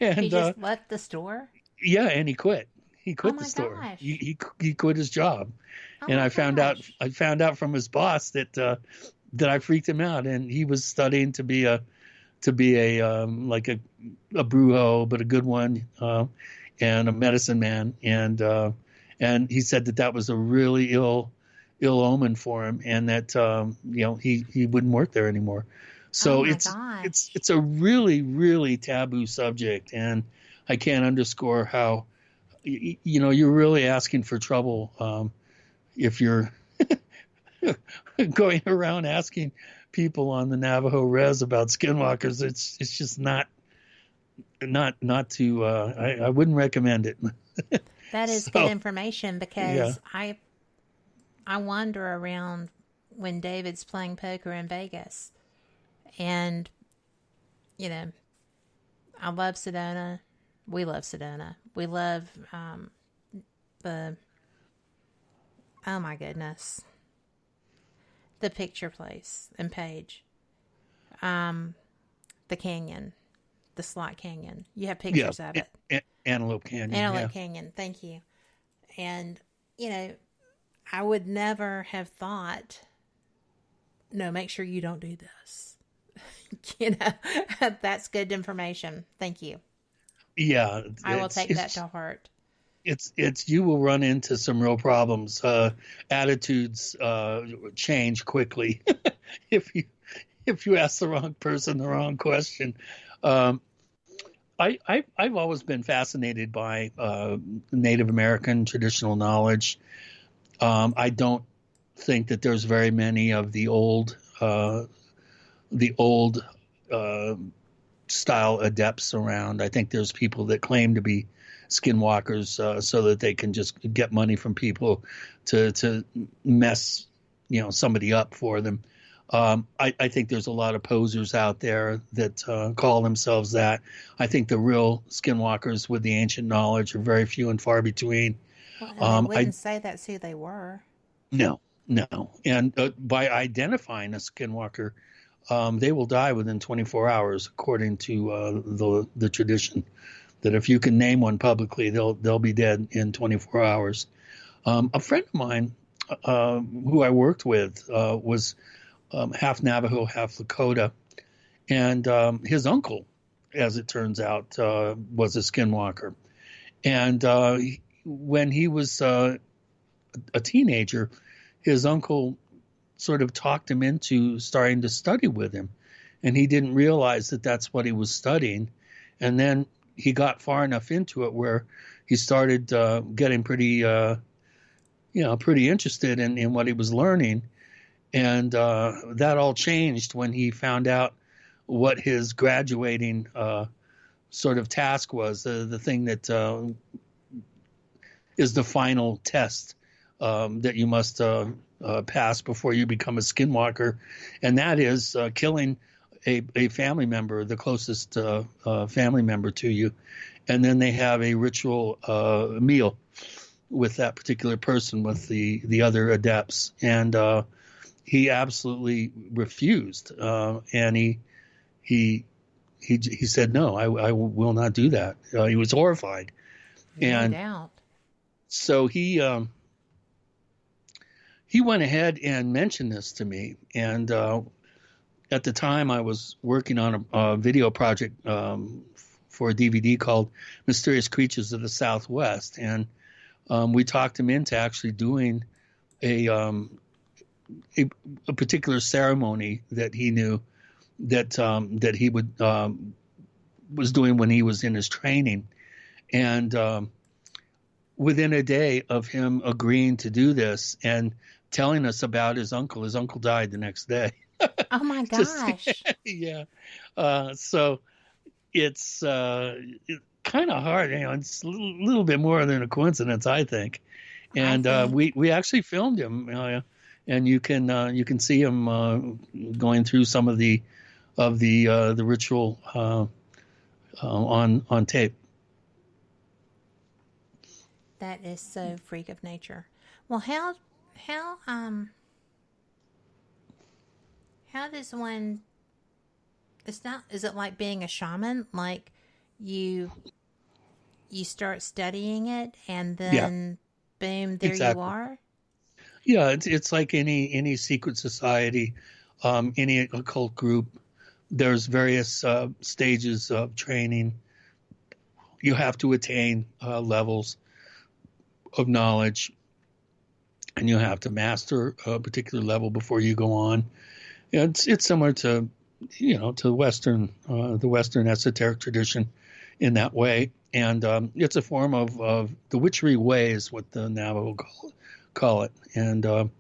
And he just left the store? Yeah, and he quit. He quit the store. Gosh. He quit his job. And I found out from his boss that I freaked him out, and he was studying to be a like a brujo, but a good one, and a medicine man, and he said that was a really ill omen for him, and that he wouldn't work there anymore. So it's a really, really taboo subject, and I can't underscore how you're really asking for trouble if you're going around asking people on the Navajo res about skinwalkers. It's just not to I wouldn't recommend it. That is good information, because I wander around when David's playing poker in Vegas, and I love Sedona. We love Sedona. We love oh my goodness, the picture place in Page, the canyon, the Slot Canyon. You have pictures of it. Antelope Canyon. Antelope Canyon. Thank you. And I would never have thought, no, make sure you don't do this. That's good information. Thank you. Yeah. I will take that to heart. It's you will run into some real problems. Attitudes change quickly if you ask the wrong person the wrong question. I've always been fascinated by Native American traditional knowledge. I don't think that there's very many of the old style adepts around. I think there's people that claim to be skinwalkers so that they can just get money from people to mess somebody up for them. I think there's a lot of posers out there that call themselves that. I think the real skinwalkers with the ancient knowledge are very few and far between. Well, and they wouldn't say that's who they were. No. And by identifying a skinwalker, they will die within 24 hours, according to the tradition. That if you can name one publicly, they'll be dead in 24 hours. A friend of mine who I worked with was half Navajo, half Lakota, and his uncle, as it turns out, was a skinwalker. And when he was a teenager, his uncle sort of talked him into starting to study with him, and he didn't realize that that's what he was studying. And then he got far enough into it where he started getting pretty interested in what he was learning. And that all changed when he found out what his graduating sort of task was, the thing that is the final test that you must pass before you become a skinwalker, and that is killing a family member, the closest family member to you, and then they have a ritual meal with that particular person, with the other adepts, and he absolutely refused, and he said, no, I will not do that. He was horrified, and so he went ahead and mentioned this to me, and at the time I was working on a video project for a DVD called Mysterious Creatures of the Southwest, and we talked him into actually doing a particular ceremony that he knew that he would was doing when he was in his training, and within a day of him agreeing to do this and telling us about his uncle died the next day. Oh my gosh. Yeah. So it's kind of hard. It's a little bit more than a coincidence, I think. And we actually filmed him, and you can see him going through some of the ritual on tape. That is so freak of nature. Well, how does one? Is it like being a shaman? Like you start studying it, and then boom, there you are. Yeah, it's like any secret society, any occult group. There's various stages of training. You have to attain levels of knowledge, and you have to master a particular level before you go on. It's similar to the Western esoteric tradition in that way, and it's a form of the witchery way is what the Navajo call it, and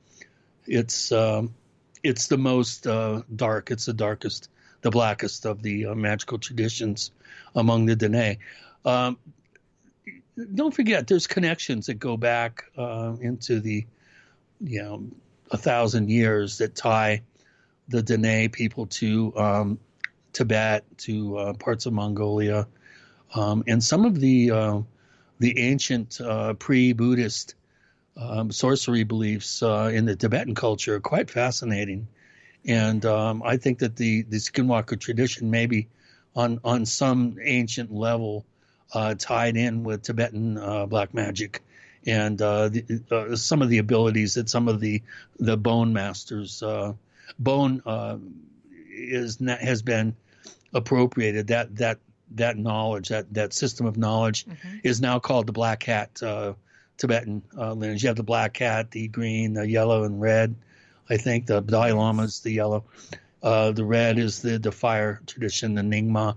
it's the most dark. It's the darkest, the blackest of the magical traditions among the Dene. Don't forget, there's connections that go back into the 1,000 years that tie the Dene people to Tibet, to parts of Mongolia, and some of the ancient pre-Buddhist sorcery beliefs in the Tibetan culture are quite fascinating. And I think that the skinwalker tradition maybe on some ancient level tied in with Tibetan black magic and some of the abilities that some of the bone masters bone has been appropriated. That knowledge, that system of knowledge, is now called the Black Hat Tibetan lineage. You have the black hat, the green, the yellow, and red. I think the Dalai Lama is the yellow. The red is the fire tradition, the Nyingma.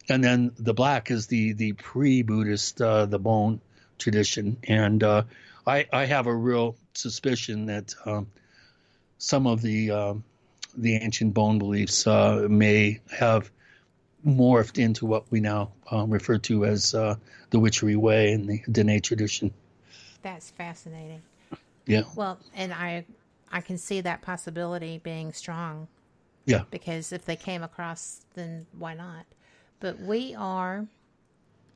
And then the black is the pre-Buddhist, the bone tradition. And I have a real suspicion that some of the ancient bone beliefs may have morphed into what we now refer to as the witchery way and the Dene tradition. That's fascinating. Yeah. Well, and I I can see that possibility being strong. Yeah. Because if they came across, then why not? But we are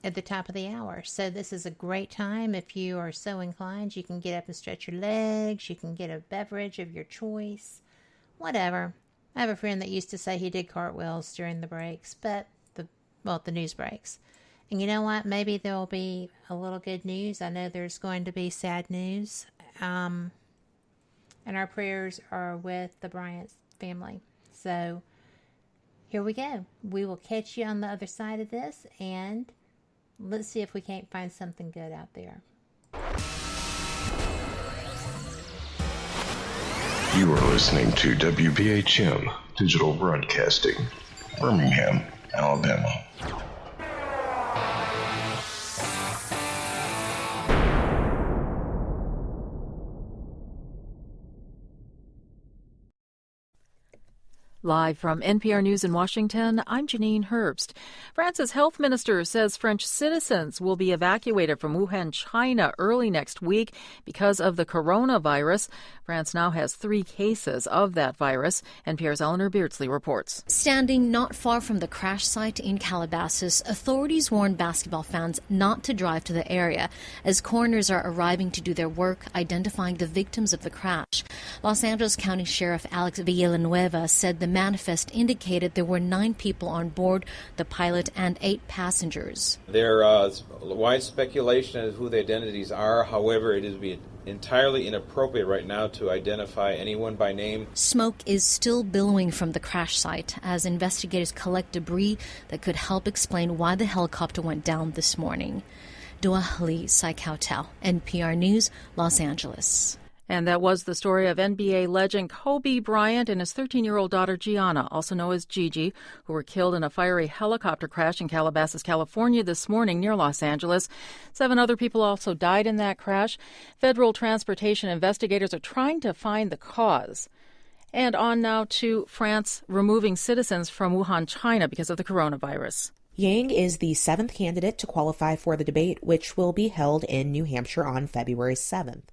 at the top of the hour. So this is a great time. If you are so inclined, you can get up and stretch your legs. You can get a beverage of your choice. Whatever. I have a friend that used to say he did cartwheels during the breaks, but the news breaks. And you know what? Maybe there will be a little good news. I know there's going to be sad news. And our prayers are with the Bryant family. So here we go. We will catch you on the other side of this, and let's see if we can't find something good out there. You are listening to WBHM Digital Broadcasting, Birmingham, Alabama. Live from NPR News in Washington, I'm Janine Herbst. France's health minister says French citizens will be evacuated from Wuhan, China early next week because of the coronavirus. France now has 3 cases of that virus. NPR's Eleanor Beardsley reports. Standing not far from the crash site in Calabasas, authorities warn basketball fans not to drive to the area as coroners are arriving to do their work identifying the victims of the crash. Los Angeles County Sheriff Alex Villanueva said the manifest indicated there were 9 people on board, the pilot and 8 passengers. There is wide speculation as to who the identities are. However, it is entirely inappropriate right now to identify anyone by name. Smoke is still billowing from the crash site as investigators collect debris that could help explain why the helicopter went down this morning. Dua Lee Saikautel, NPR News, Los Angeles. And that was the story of NBA legend Kobe Bryant and his 13-year-old daughter Gianna, also known as Gigi, who were killed in a fiery helicopter crash in Calabasas, California this morning near Los Angeles. 7 other people also died in that crash. Federal transportation investigators are trying to find the cause. And on now to France removing citizens from Wuhan, China because of the coronavirus. Yang is the 7th candidate to qualify for the debate, which will be held in New Hampshire on February 7th.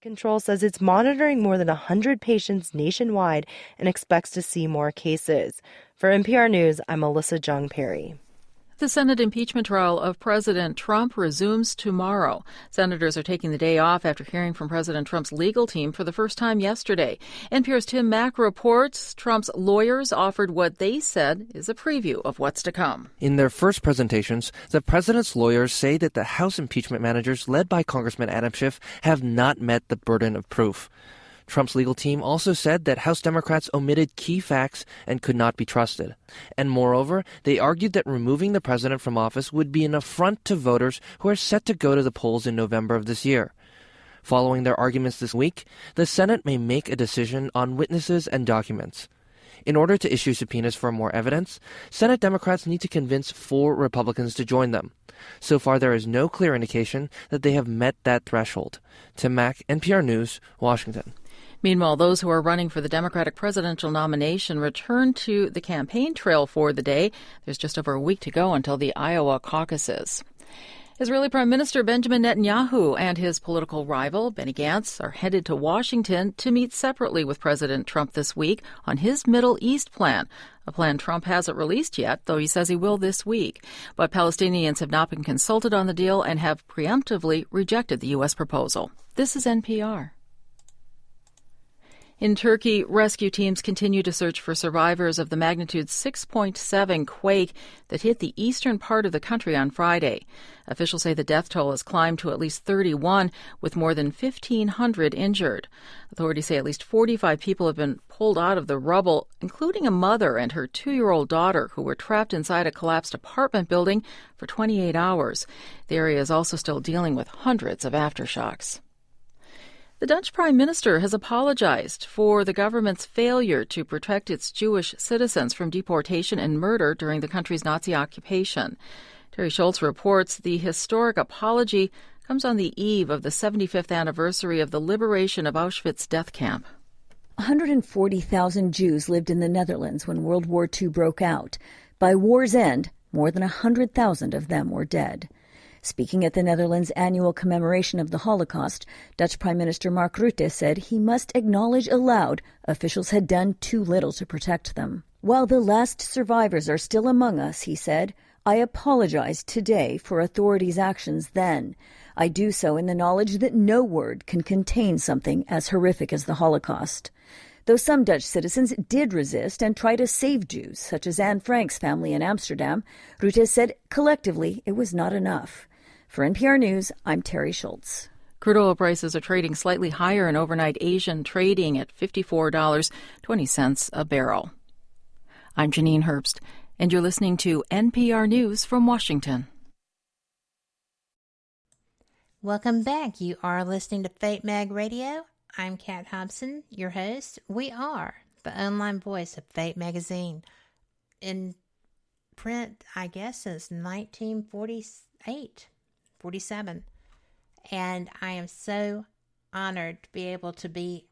Control says it's monitoring more than 100 patients nationwide and expects to see more cases. For NPR News, I'm Melissa Jung Perry. The Senate impeachment trial of President Trump resumes tomorrow. Senators are taking the day off after hearing from President Trump's legal team for the first time yesterday. NPR's Tim Mack reports Trump's lawyers offered what they said is a preview of what's to come. In their first presentations, the president's lawyers say that the House impeachment managers led by Congressman Adam Schiff have not met the burden of proof. Trump's legal team also said that House Democrats omitted key facts and could not be trusted. And moreover, they argued that removing the president from office would be an affront to voters who are set to go to the polls in November of this year. Following their arguments this week, the Senate may make a decision on witnesses and documents. In order to issue subpoenas for more evidence, Senate Democrats need to convince 4 Republicans to join them. So far, there is no clear indication that they have met that threshold. Tim Mack, NPR News, Washington. Meanwhile, those who are running for the Democratic presidential nomination return to the campaign trail for the day. There's just over a week to go until the Iowa caucuses. Israeli Prime Minister Benjamin Netanyahu and his political rival, Benny Gantz, are headed to Washington to meet separately with President Trump this week on his Middle East plan, a plan Trump hasn't released yet, though he says he will this week. But Palestinians have not been consulted on the deal and have preemptively rejected the U.S. proposal. This is NPR. In Turkey, rescue teams continue to search for survivors of the magnitude 6.7 quake that hit the eastern part of the country on Friday. Officials say the death toll has climbed to at least 31, with more than 1,500 injured. Authorities say at least 45 people have been pulled out of the rubble, including a mother and her 2-year-old daughter, who were trapped inside a collapsed apartment building for 28 hours. The area is also still dealing with hundreds of aftershocks. The Dutch Prime Minister has apologized for the government's failure to protect its Jewish citizens from deportation and murder during the country's Nazi occupation. Terry Schultz reports the historic apology comes on the eve of the 75th anniversary of the liberation of Auschwitz death camp. 140,000 Jews lived in the Netherlands when World War II broke out. By war's end, more than 100,000 of them were dead. Speaking at the Netherlands' annual commemoration of the Holocaust, Dutch Prime Minister Mark Rutte said he must acknowledge aloud officials had done too little to protect them. While the last survivors are still among us, he said, I apologize today for authorities' actions then. I do so in the knowledge that no word can contain something as horrific as the Holocaust. Though some Dutch citizens did resist and try to save Jews, such as Anne Frank's family in Amsterdam, Rutte said collectively it was not enough. For NPR News, I'm Terry Schultz. Crude oil prices are trading slightly higher in overnight Asian trading at $54.20 a barrel. I'm Janine Herbst, and you're listening to NPR News from Washington. Welcome back. You are listening to Fate Mag Radio. I'm Kat Hobson, your host. We are the online voice of Fate Magazine. In print, I guess, since 1948, 47. And I am so honored to be able to be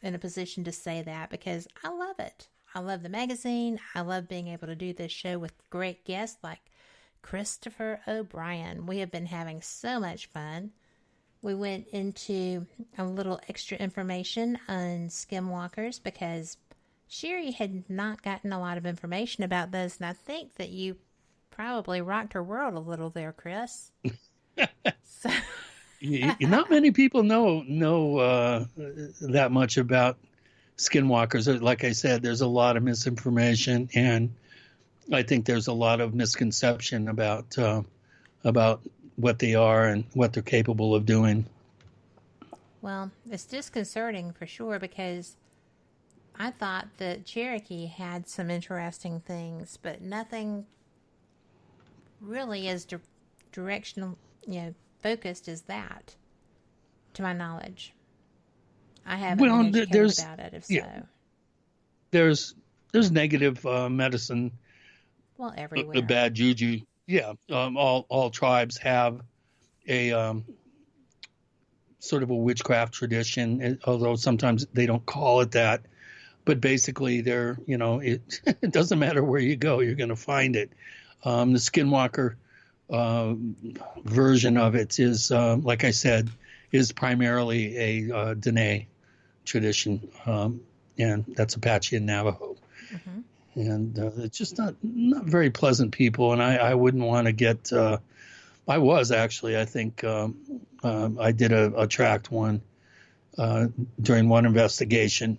in a position to say that because I love it. I love the magazine. I love being able to do this show with great guests like Christophero'Brien. We have been having so much fun. We went into a little extra information on skinwalkers because Sherry had not gotten a lot of information about those, and I think that you probably rocked her world a little there, Chris. So. Not many people know that much about skinwalkers. Like I said, there's a lot of misinformation, and I think there's a lot of misconception about what they are and what they're capable of doing. Well, it's disconcerting for sure because I thought that Cherokee had some interesting things, but nothing really as directional, focused as that, to my knowledge. I haven't been educated about it, if so. There's negative medicine. Well, everywhere. The bad juju. Yeah, all tribes have a sort of a witchcraft tradition, although sometimes they don't call it that. But basically, it doesn't matter where you go, you're going to find it. The Skinwalker version of it is, like I said, is primarily a Dene tradition, and that's Apache and Navajo. Mm-hmm. And it's just not very pleasant people. And I wouldn't want to get, I was actually, I think I did a tracked one during one investigation.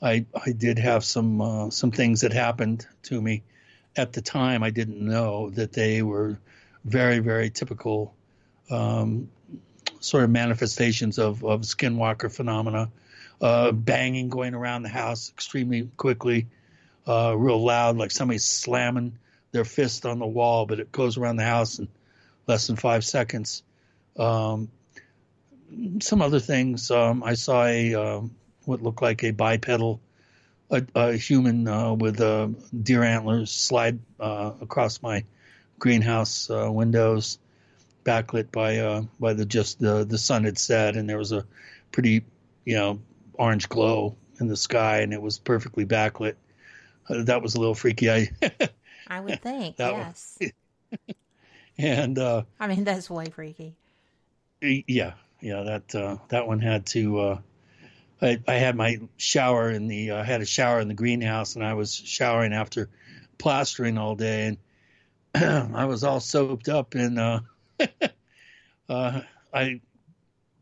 I did have some things that happened to me. At the time, I didn't know that they were very, very typical sort of manifestations of skinwalker phenomena. Banging going around the house extremely quickly, real loud, like somebody's slamming their fist on the wall, but it goes around the house in less than 5 seconds. Some other things, I saw what looked like a bipedal, a human with deer antlers slide across my greenhouse windows, backlit by the sun had set, and there was a pretty, orange glow in the sky, and it was perfectly backlit. That was a little freaky. I would think, yes. And I mean, that's way freaky. Yeah, that one had to. I had my shower I had a shower in the greenhouse, and I was showering after plastering all day, and I was all soaked up, and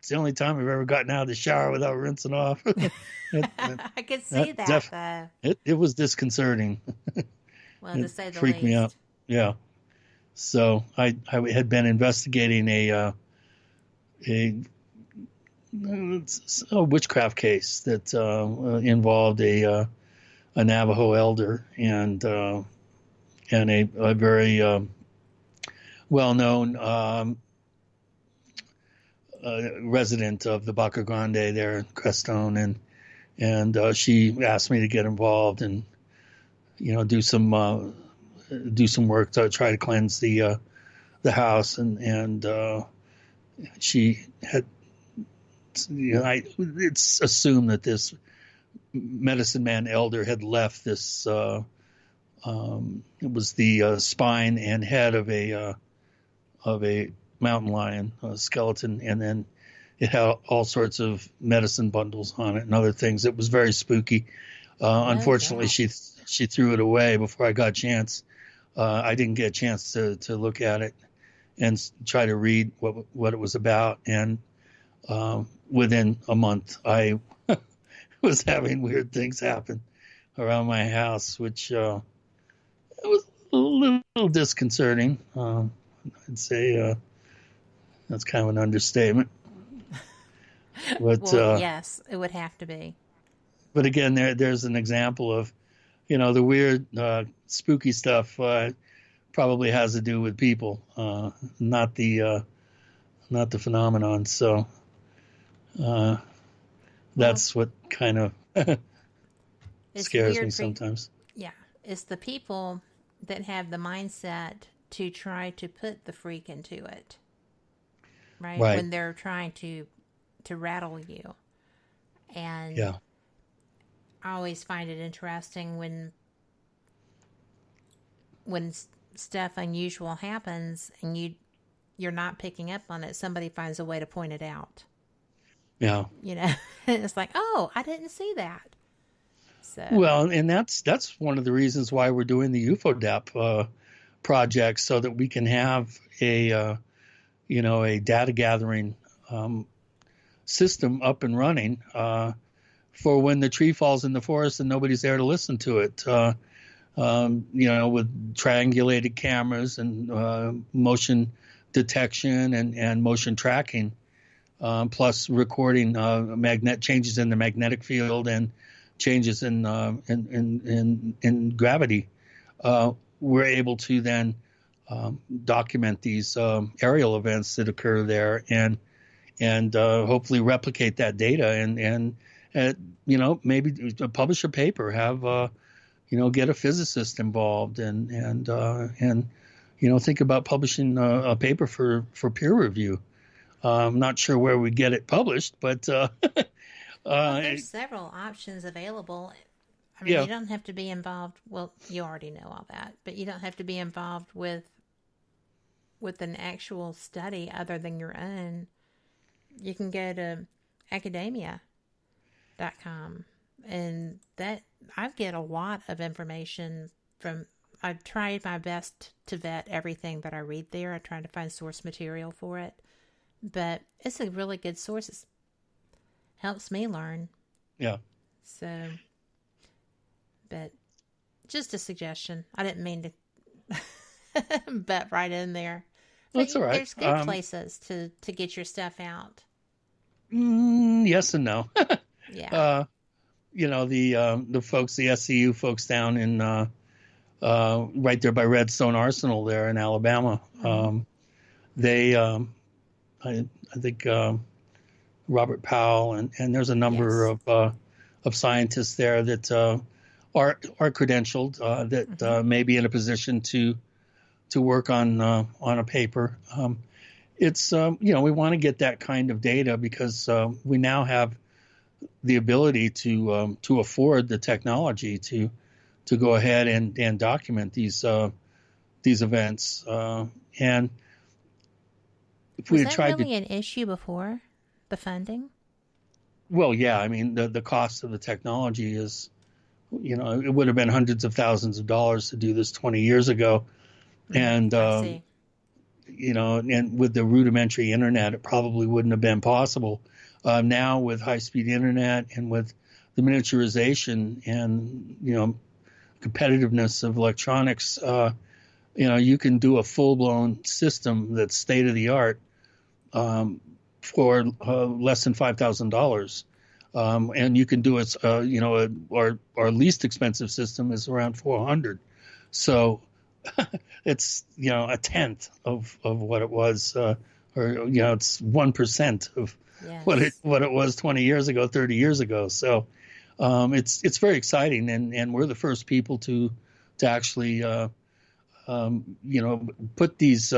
it's the only time I've ever gotten out of the shower without rinsing off. I could see that, though. It was disconcerting. Well, to say the freaked least. me out. Yeah. So I had been investigating a witchcraft case that involved a Navajo elder and a very well-known resident of the Baca Grande there in Crestone, and she asked me to get involved and do some work to try to cleanse the house, and she had it's assumed that this medicine man elder had left this It was the spine and head of a mountain lion, a skeleton, and then it had all sorts of medicine bundles on it and other things. It was very spooky. Unfortunately, she threw it away before I got a chance. I didn't get a chance to look at it and try to read what it was about. And within a month, I was having weird things happen around my house, which it was a little disconcerting. I'd say that's kind of an understatement. But, well, yes, it would have to be. But again, there's an example of, the weird, spooky stuff probably has to do with people, not the phenomenon. So that's what kind of scares me sometimes. Yeah, it's the people that have the mindset to try to put the freak into it, right? When they're trying to rattle you. And yeah. I always find it interesting when stuff unusual happens and you're not picking up on it, somebody finds a way to point it out. Yeah. It's like, oh, I didn't see that. So. Well, and that's one of the reasons why we're doing the UFODAP project, so that we can have a data gathering system up and running for when the tree falls in the forest and nobody's there to listen to it. With triangulated cameras and motion detection and motion tracking, plus recording changes in the magnetic field and changes in gravity. We're able to then document these aerial events that occur there and hopefully replicate that data and maybe publish a paper, have get a physicist involved and think about publishing a paper for peer review. I'm not sure where we get it published, but there's several options available. I mean, you don't have to be involved. Well, you already know all that, but you don't have to be involved with an actual study other than your own. You can go to academia.com, and that I get a lot of information from. I've tried my best to vet everything that I read there. I try to find source material for it, but it's a really good source. It helps me learn. Yeah. So, but just a suggestion. I didn't mean to bet right in there. That's all right. There's good places to get your stuff out. Yes and no. Yeah. The folks, the SCU folks down in right there by Redstone Arsenal there in Alabama. Mm-hmm. They, I think Robert Powell and there's a number of scientists there that are credentialed that may be in a position to work on a paper. It's we want to get that kind of data because we now have the ability to afford the technology to go ahead and document these events. And if we had tried really an issue before the funding? Well, yeah. I mean, the cost of the technology is, it would have been hundreds of thousands of dollars to do this 20 years ago. And, and with the rudimentary internet, it probably wouldn't have been possible. Now with high-speed internet and with the miniaturization and, competitiveness of electronics, you can do a full-blown system that's state-of-the-art for less than $5,000. And you can do it, our least expensive system is around $400. So it's, a tenth of what it was, it's 1% of what it was 20 years ago, 30 years ago. So it's very exciting, and we're the first people to actually put these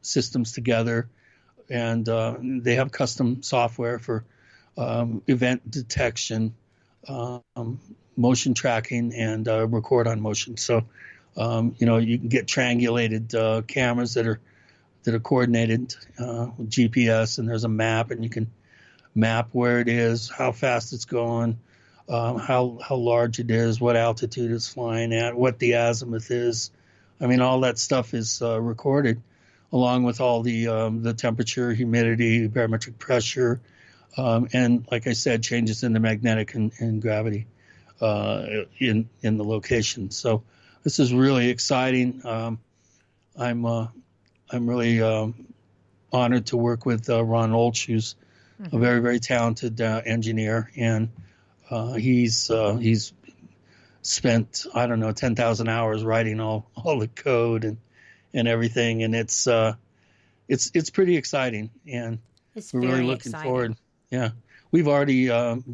systems together, and they have custom software for event detection, motion tracking, and record on motion. So You can get triangulated cameras that are coordinated with GPS, and there's a map, and you can map where it is, how fast it's going, how large it is, what altitude it's flying at, what the azimuth is. I mean, all that stuff is recorded, along with all the temperature, humidity, barometric pressure, and like I said, changes in the magnetic and gravity in the location. So this is really exciting. I'm really honored to work with Ron Olch, who's a very, very talented engineer, and he's spent 10,000 hours writing all the code and everything, and it's pretty exciting, and we're really looking forward. Yeah, we've already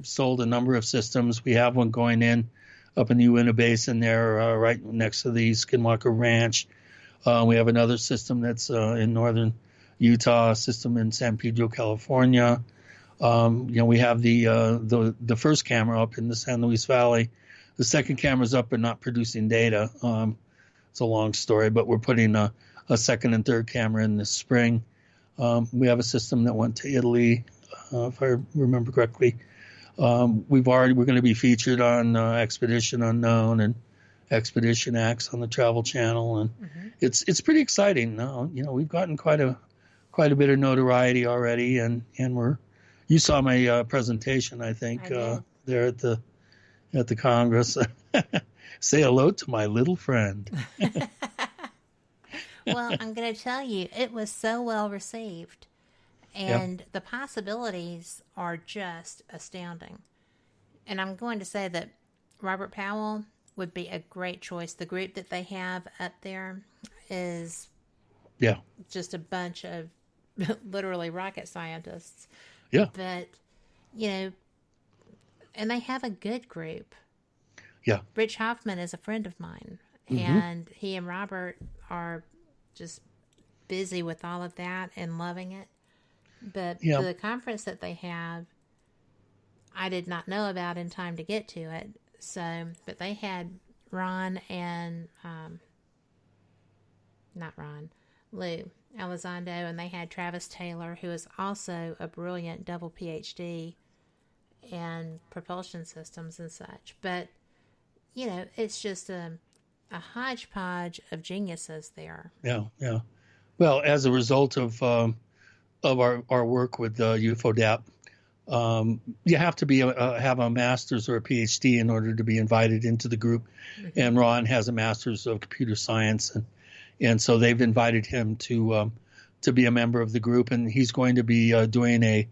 sold a number of systems. We have one going in up in the Uinta Basin there, right next to the Skinwalker Ranch. We have another system that's in northern Utah, a system in San Pedro, California. We have the first camera up in the San Luis Valley. The second camera's up and not producing data. It's a long story, but we're putting a second and third camera in this spring. We have a system that went to Italy, if I remember correctly. We're going to be featured on Expedition Unknown and Expedition X on the Travel Channel, and it's pretty exciting. We've gotten quite a bit of notoriety already, and you saw my presentation, I think, there at the Congress. Say hello to my little friend. Well, I'm going to tell you, it was so well received, and the possibilities are just astounding. And I'm going to say that Robert Powell would be a great choice. The group that they have up there is just a bunch of literally rocket scientists. Yeah. But, and they have a good group. Yeah. Rich Hoffman is a friend of mine, and he and Robert are just busy with all of that and loving it. But the conference that they have, I did not know about in time to get to it. So, but they had Ron and, Lou Elizondo, and they had Travis Taylor, who is also a brilliant double PhD in propulsion systems and such. But, it's just a hodgepodge of geniuses there. Yeah. Well, as a result of our work with UFODAP, you have to have a master's or a PhD in order to be invited into the group. And Ron has a master's of computer science, and so they've invited him to be a member of the group, and he's going to be doing a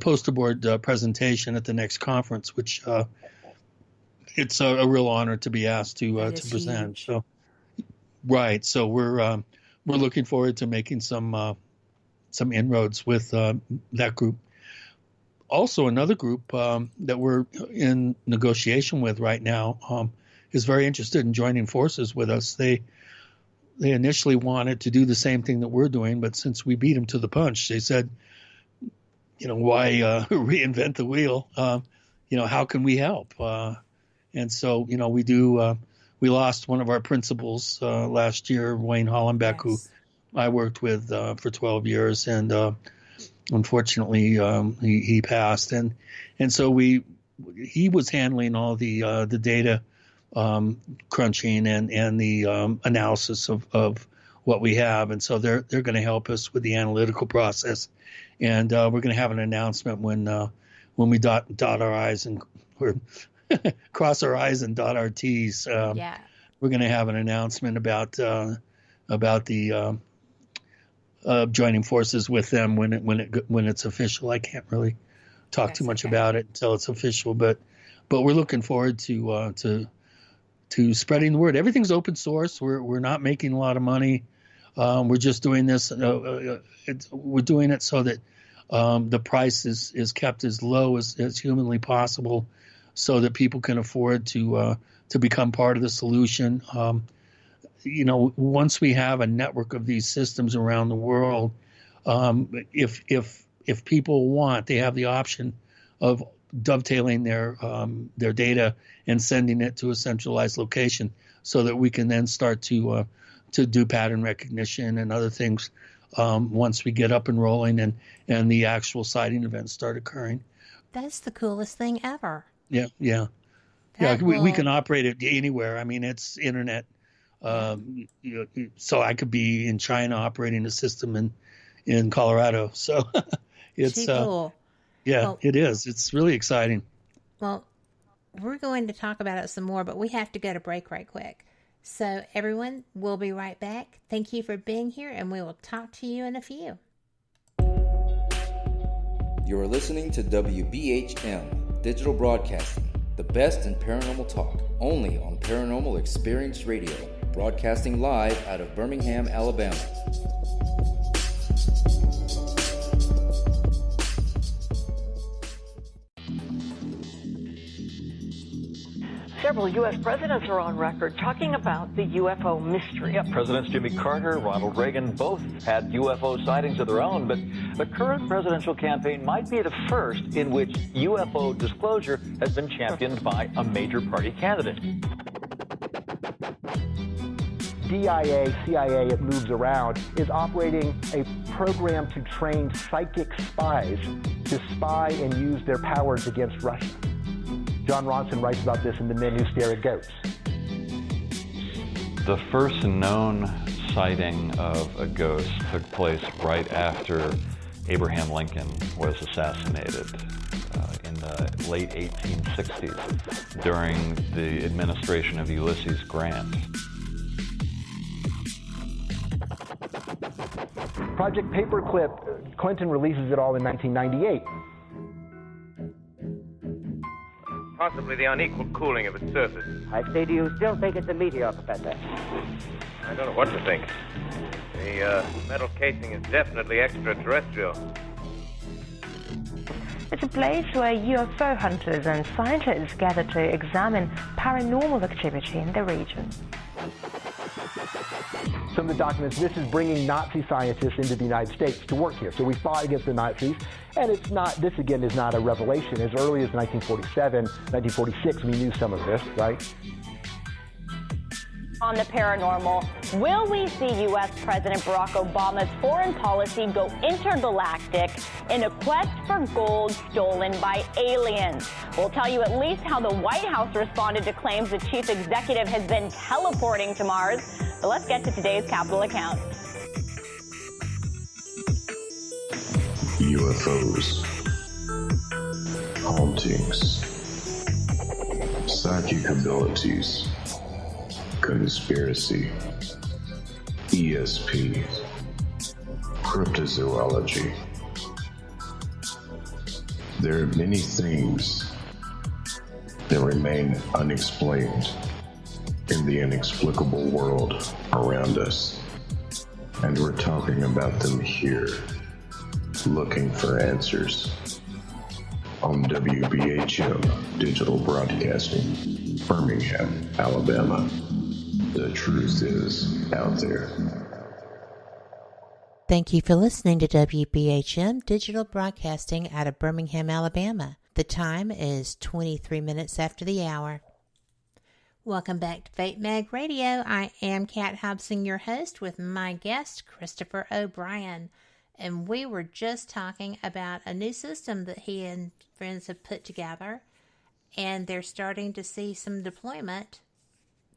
poster board presentation at the next conference, which it's a real honor to be asked to present. Huge. So, right. So we're looking forward to making some inroads with that group. Also, another group that we're in negotiation with right now is very interested in joining forces with us. They initially wanted to do the same thing that we're doing, but since we beat them to the punch, they said, why reinvent the wheel? How can we help? And so, we lost one of our principals last year, Wayne Hollenbeck, who I worked with for 12 years, and unfortunately, he passed, and so he was handling all the data crunching and the analysis of what we have, and so they're going to help us with the analytical process, and we're going to have an announcement when we dot our I's and cross our I's and dot our T's. We're going to have an announcement about the joining forces with them when it's official. I can't really talk too much about it until it's official, but we're looking forward to spreading the word. Everything's open source. We're not making a lot of money. We're just doing this. We're doing it so that the price is kept as low as humanly possible, so that people can afford to become part of the solution. Once we have a network of these systems around the world, if people want, they have the option of dovetailing their data and sending it to a centralized location so that we can then start to do pattern recognition and other things once we get up and rolling and the actual sighting events start occurring. That's the coolest thing ever. Yeah. We can operate it anywhere. I mean, it's internet. So I could be in China operating a system in Colorado. So it's cool. It is. It's really exciting. Well, we're going to talk about it some more, but we have to go to break right quick. So everyone, we'll be right back. Thank you for being here, and we will talk to you in a few. You are listening to WBHM Digital Broadcasting, the best in paranormal talk, only on Paranormal Experience Radio, broadcasting live out of Birmingham, Alabama. Several U.S. presidents are on record talking about the UFO mystery. Yeah, Presidents Jimmy Carter, Ronald Reagan both had UFO sightings of their own, but the current presidential campaign might be the first in which UFO disclosure has been championed by a major party candidate. DIA, CIA, it moves around, is operating a program to train psychic spies to spy and use their powers against Russia. John Ronson writes about this in The Men Who Stare at Goats. The first known sighting of a ghost took place right after Abraham Lincoln was assassinated in the late 1860s during the administration of Ulysses Grant. Project Paperclip, Clinton releases it all in 1998. Possibly the unequal cooling of its surface. I say, do you still think it's a meteor, Professor? I don't know what to think. The metal casing is definitely extraterrestrial. It's a place where UFO hunters and scientists gather to examine paranormal activity in the region. Some of the documents, this is bringing Nazi scientists into the United States to work here. So we fought against the Nazis, and it's not, this again is not a revelation. As early as 1947, 1946, we knew some of this, right? On the paranormal, will we see U.S. President Barack Obama's foreign policy go intergalactic in a quest for gold stolen by aliens? We'll tell you at least how the White House responded to claims the chief executive has been teleporting to Mars. But let's get to today's Capitol account. UFOs, hauntings, psychic abilities, conspiracy, ESP, cryptozoology. There are many things that remain unexplained in the inexplicable world around us, and we're talking about them here, looking for answers on WBHM Digital Broadcasting, Birmingham, Alabama. The truth is out there. Thank you for listening to WBHM Digital Broadcasting out of Birmingham, Alabama. The time is 23 minutes after the hour. Welcome back to Fate Mag Radio. I am Kat Hobson, your host, with my guest, Christopher O'Brien. And we were just talking about a new system that he and friends have put together. And they're starting to see some deployment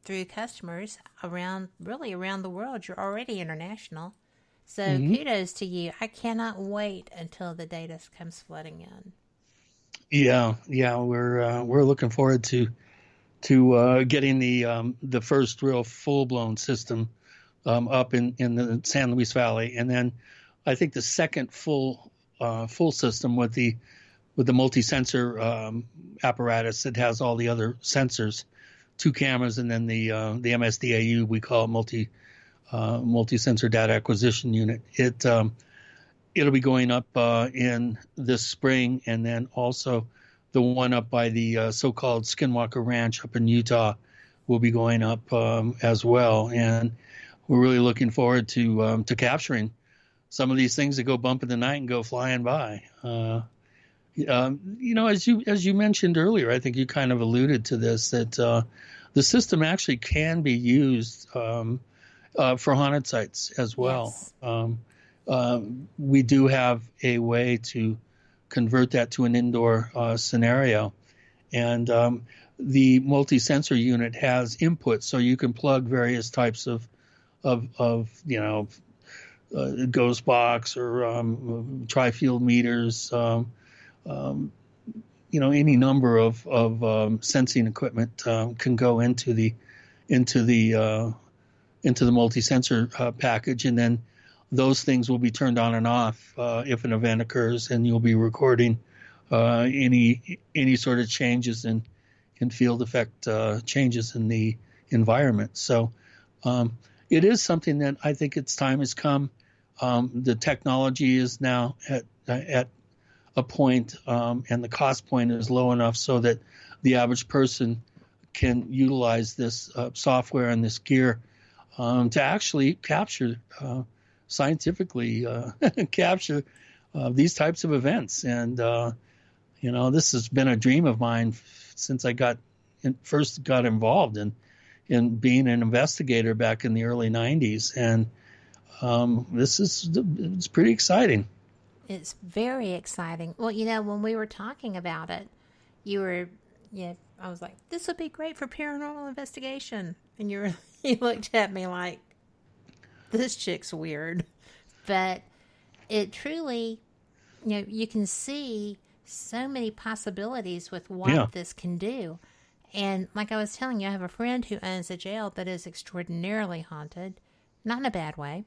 through customers around the world. You're already international. So kudos to you. I cannot wait until the data comes flooding in. Yeah, we're looking forward to getting the first real full-blown system up in the San Luis Valley, and then I think the second full system with the multi-sensor apparatus that has all the other sensors, 2 cameras, and then the MSDAU, we call it multi-sensor data acquisition unit. It'll be going up in this spring, and then also the one up by the so-called Skinwalker Ranch up in Utah will be going up as well. And we're really looking forward to capturing some of these things that go bump in the night and go flying by. As you mentioned earlier, I think you kind of alluded to this, that the system actually can be used for haunted sites as well. Yes. We do have a way to convert that to an indoor scenario, and the multi-sensor unit has input, so you can plug various types of ghost box or tri-field meters. Any number of sensing equipment can go into the multi-sensor package, and then those things will be turned on and off if an event occurs, and you'll be recording any sort of changes in field effect changes in the environment. So it is something that I think its time has come. The technology is now at a point, and the cost point is low enough so that the average person can utilize this software and this gear to actually capture scientifically capture these types of events. And this has been a dream of mine since I first got involved in being an investigator back in the early 90s, and it's pretty exciting. It's very exciting. Well, when we were talking about it, I was like, this would be great for paranormal investigation. And you looked at me like, this chick's weird. But it truly, you can see so many possibilities with what this can do. And like I was telling you, I have a friend who owns a jail that is extraordinarily haunted. Not in a bad way.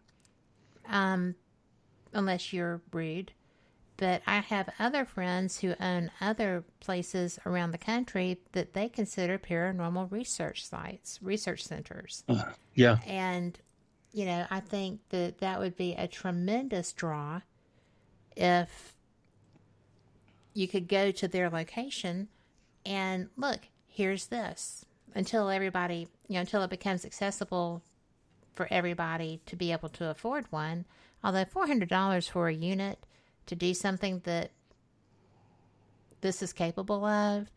Unless you're rude. But I have other friends who own other places around the country that they consider paranormal research sites, research centers. Yeah. And, I think that would be a tremendous draw if you could go to their location and look, here's this. Until everybody, until it becomes accessible for everybody to be able to afford one. Although $400 for a unit to do something that this is capable of,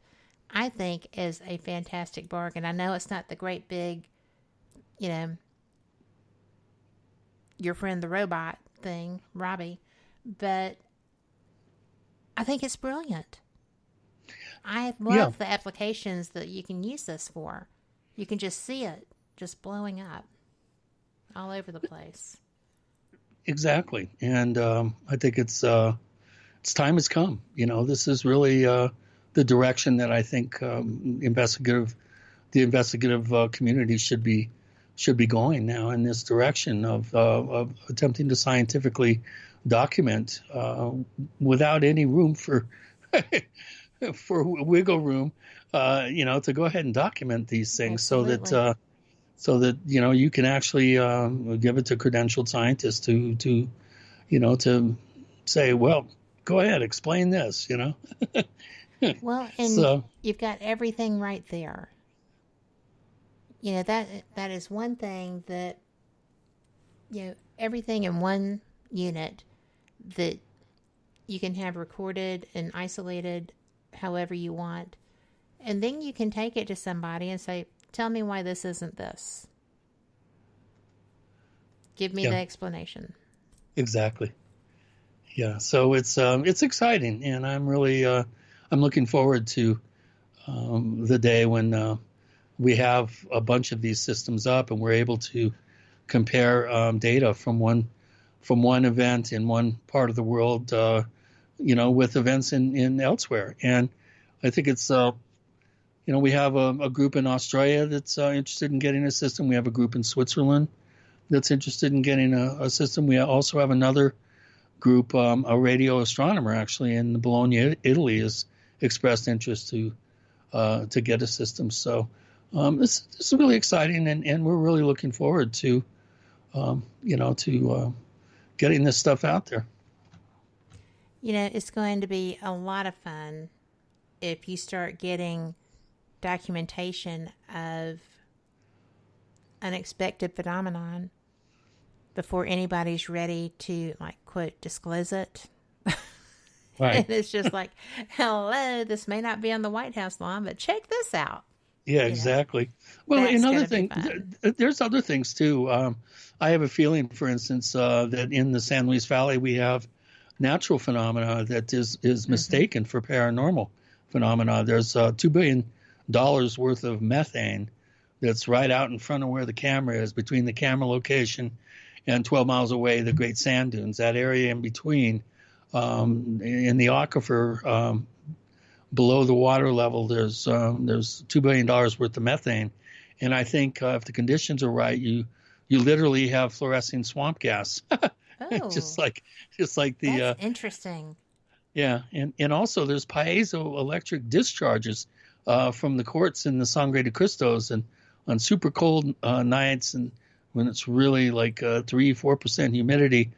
I think is a fantastic bargain. I know it's not the great big, your friend the robot thing, Robbie, but I think it's brilliant. I love the applications that you can use this for. You can just see it just blowing up all over the place. Exactly. And I think its time has come. This is really the direction that I think the investigative community should be going now, in this direction of attempting to scientifically document without any room for wiggle room, to go ahead and document these things. Absolutely. So that you can actually give it to credentialed scientists to say, well, go ahead, explain this. Well, and you've got everything right there. That is one thing that everything in one unit that you can have recorded and isolated however you want, and then you can take it to somebody and say, tell me why this isn't this. Give me the explanation. Exactly. Yeah. So it's exciting, and I'm really I'm looking forward to the day when we have a bunch of these systems up and we're able to compare data from one event in one part of the world, with events in elsewhere. And I think it's we have a group in Australia that's interested in getting a system. We have a group in Switzerland that's interested in getting a system. We also have another group, a radio astronomer actually in Bologna, Italy, has expressed interest to get a system. So this is really exciting, and we're really looking forward to getting this stuff out there. It's going to be a lot of fun if you start getting documentation of unexpected phenomenon before anybody's ready to, quote, disclose it. Right. And it's just like, hello, this may not be on the White House lawn, but check this out. Yeah, exactly. Well, another thing, there's other things too. I have a feeling, for instance, that in the San Luis Valley we have natural phenomena that is mistaken for paranormal phenomena. There's $2 billion worth of methane that's right out in front of where the camera is, between the camera location and 12 miles away, the Great Sand Dunes. That area in between, in the aquifer, below the water level, there's $2 billion worth of methane, and I think if the conditions are right, you literally have fluorescing swamp gas, just like the. That's interesting. Yeah, and also there's piezoelectric discharges from the quartz in the Sangre de Cristos, and on super cold nights and when it's really like 3-4% humidity,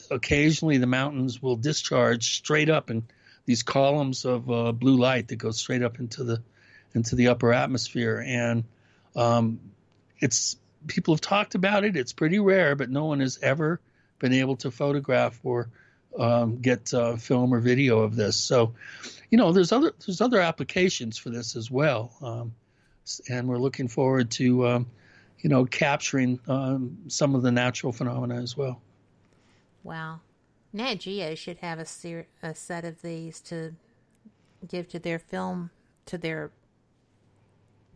occasionally the mountains will discharge straight up in these columns of blue light that go straight up into the upper atmosphere, and people have talked about it. It's pretty rare, but no one has ever been able to photograph or get film or video of this. So, there's other applications for this as well, and we're looking forward to capturing some of the natural phenomena as well. Wow. Nat Geo should have a set of these to give to their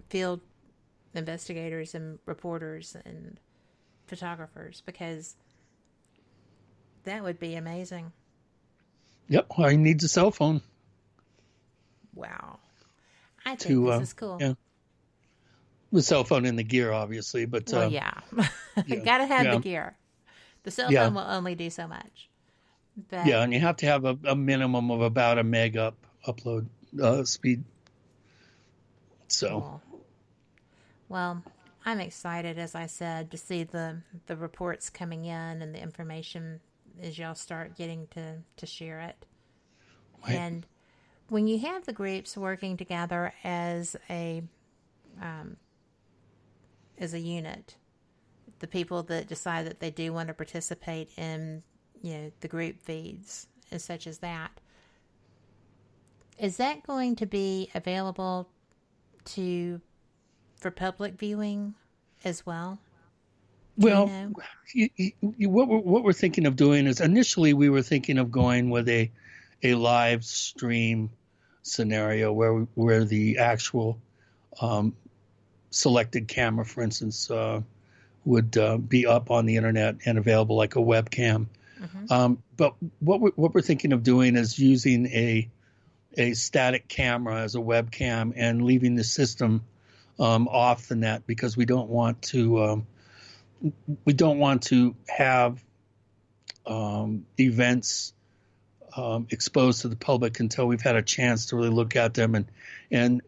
field investigators and reporters and photographers, because that would be amazing. Yep, all he needs a cell phone. Wow. I think this is cool. Yeah. The cell phone and the gear, obviously, but yeah. Gotta have the gear. The cell phone will only do so much. But, and you have to have a minimum of about a meg upload speed. So, cool. Well, I'm excited, as I said, to see the reports coming in and the information as y'all start getting to share it. Right. And when you have the groups working together as a unit, the people that decide that they do want to participate in the group feeds and such as that, is that going to be available for public viewing as well? Well, what we're thinking of doing is, initially we were thinking of going with a live stream scenario where the actual selected camera, for instance, would be up on the internet and available like a webcam. Mm-hmm. But what we're thinking of doing is using a static camera as a webcam and leaving the system off the net, because we don't want to have events exposed to the public until we've had a chance to really look at them and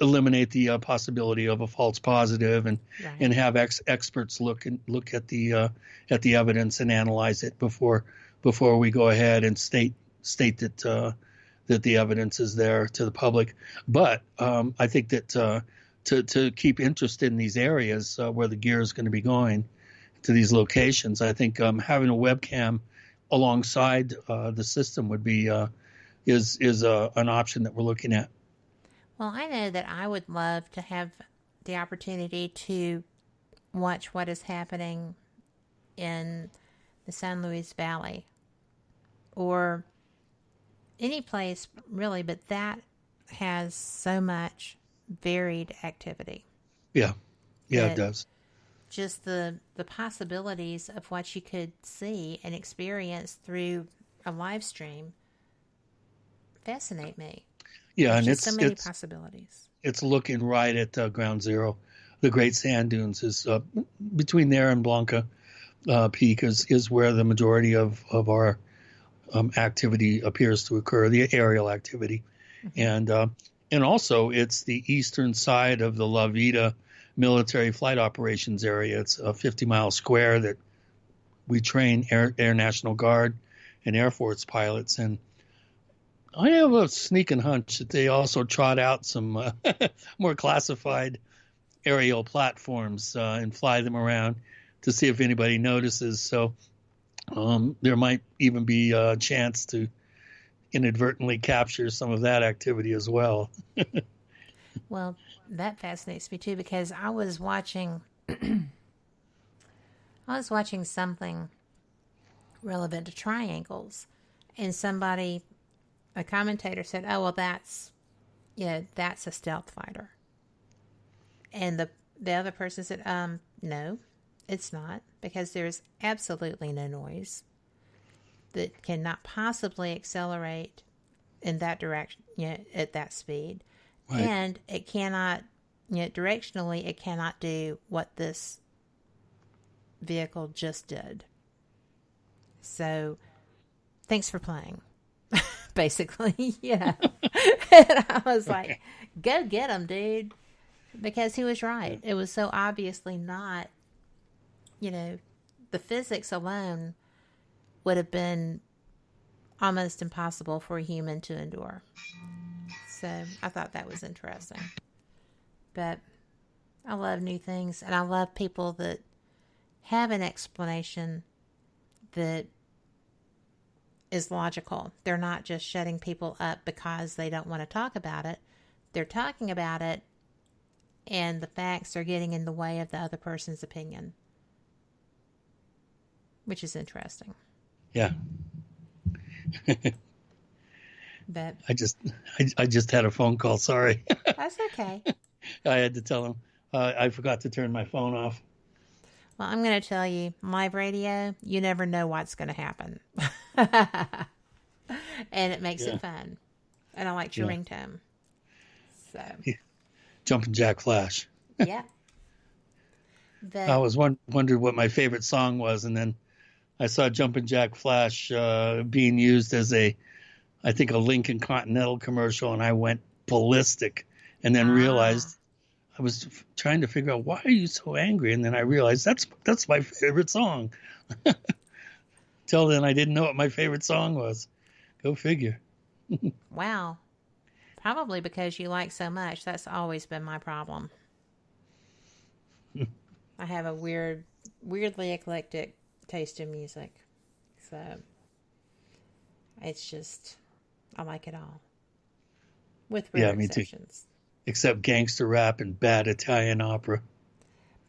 eliminate the possibility of a false positive and have experts look at the evidence and analyze it before we go ahead and state that the evidence is there to the public. But I think that to keep interest in these areas where the gear is going to be going to these locations, I think having a webcam alongside the system would be is an option that we're looking at. Well, I know that I would love to have the opportunity to watch what is happening in the San Luis Valley or any place really, but that has so much varied activity. Yeah, it does. Just the possibilities of what you could see and experience through a live stream fascinate me. Yeah, There's and so many possibilities. It's looking right at ground zero. The Great Sand Dunes is between there and Blanca Peak is where the majority of our activity appears to occur, the aerial activity. Mm-hmm. And also it's the eastern side of the La Vida military flight operations area. It's a 50-mile square that we train Air National Guard and Air Force pilots. And I have a sneaking hunch that they also trot out some more classified aerial platforms and fly them around to see if anybody notices. So there might even be a chance to inadvertently capture some of that activity as well. Well, that fascinates me too, because I was watching something relevant to triangles, and a commentator said, "Oh, well, that's a stealth fighter," and the other person said, "No, it's not, because there's absolutely no noise that cannot possibly accelerate in that direction, at that speed, right. And it cannot, directionally, it cannot do what this vehicle just did. So, thanks for playing." Basically, And I was like, "Go get him, dude," because he was right. It was so obviously not. The physics alone would have been almost impossible for a human to endure. So I thought that was interesting. But I love new things, and I love people that have an explanation that is logical. They're not just shutting people up because they don't want to talk about it. They're talking about it, and the facts are getting in the way of the other person's opinion, which is interesting. Yeah. But I just had a phone call. Sorry. That's okay. I had to tell him I forgot to turn my phone off. Well, I'm going to tell you, live radio, you never know what's going to happen. And it makes it fun. And I like your ringtone. So. Yeah. Jumpin' Jack Flash. Yeah. I was wondering what my favorite song was, and then I saw Jumpin' Jack Flash being used as I think a Lincoln Continental commercial, and I went ballistic, and then realized I was trying to figure out, why are you so angry? And then I realized that's my favorite song. Till then, I didn't know what my favorite song was. Go figure. Wow. Probably because you like so much. That's always been my problem. I have a weirdly eclectic taste in music. So it's just, I like it all. With rare exceptions. Me too. Except gangster rap and bad Italian opera.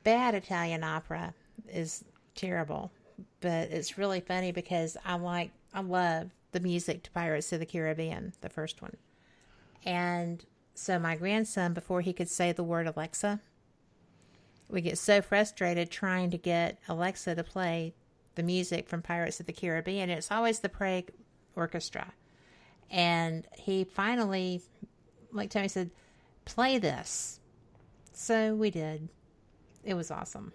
Bad Italian opera is terrible, but it's really funny because I love the music to Pirates of the Caribbean, the first one. And so my grandson, before he could say the word Alexa, we get so frustrated trying to get Alexa to play the music from Pirates of the Caribbean. It's always the Prague Orchestra. And he finally, like Tony said, play this. So we did. It was awesome.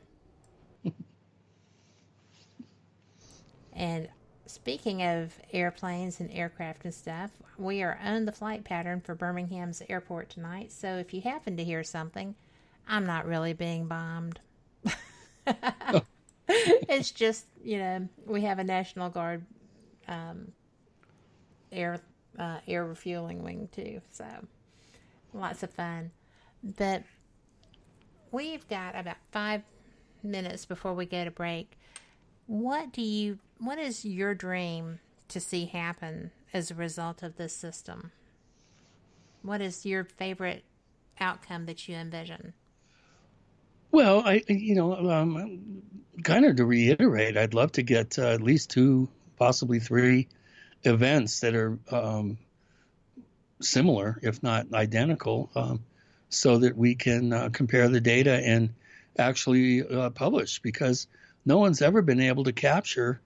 And speaking of airplanes and aircraft and stuff, we are on the flight pattern for Birmingham's airport tonight. So if you happen to hear something, I'm not really being bombed. It's just, we have a National Guard air refueling wing too. So lots of fun. But we've got about 5 minutes before we go to break. What is your dream to see happen as a result of this system? What is your favorite outcome that you envision? Well, kind of to reiterate, I'd love to get at least 2, possibly 3 events that are similar, if not identical, so that we can compare the data and actually publish, because no one's ever been able to capture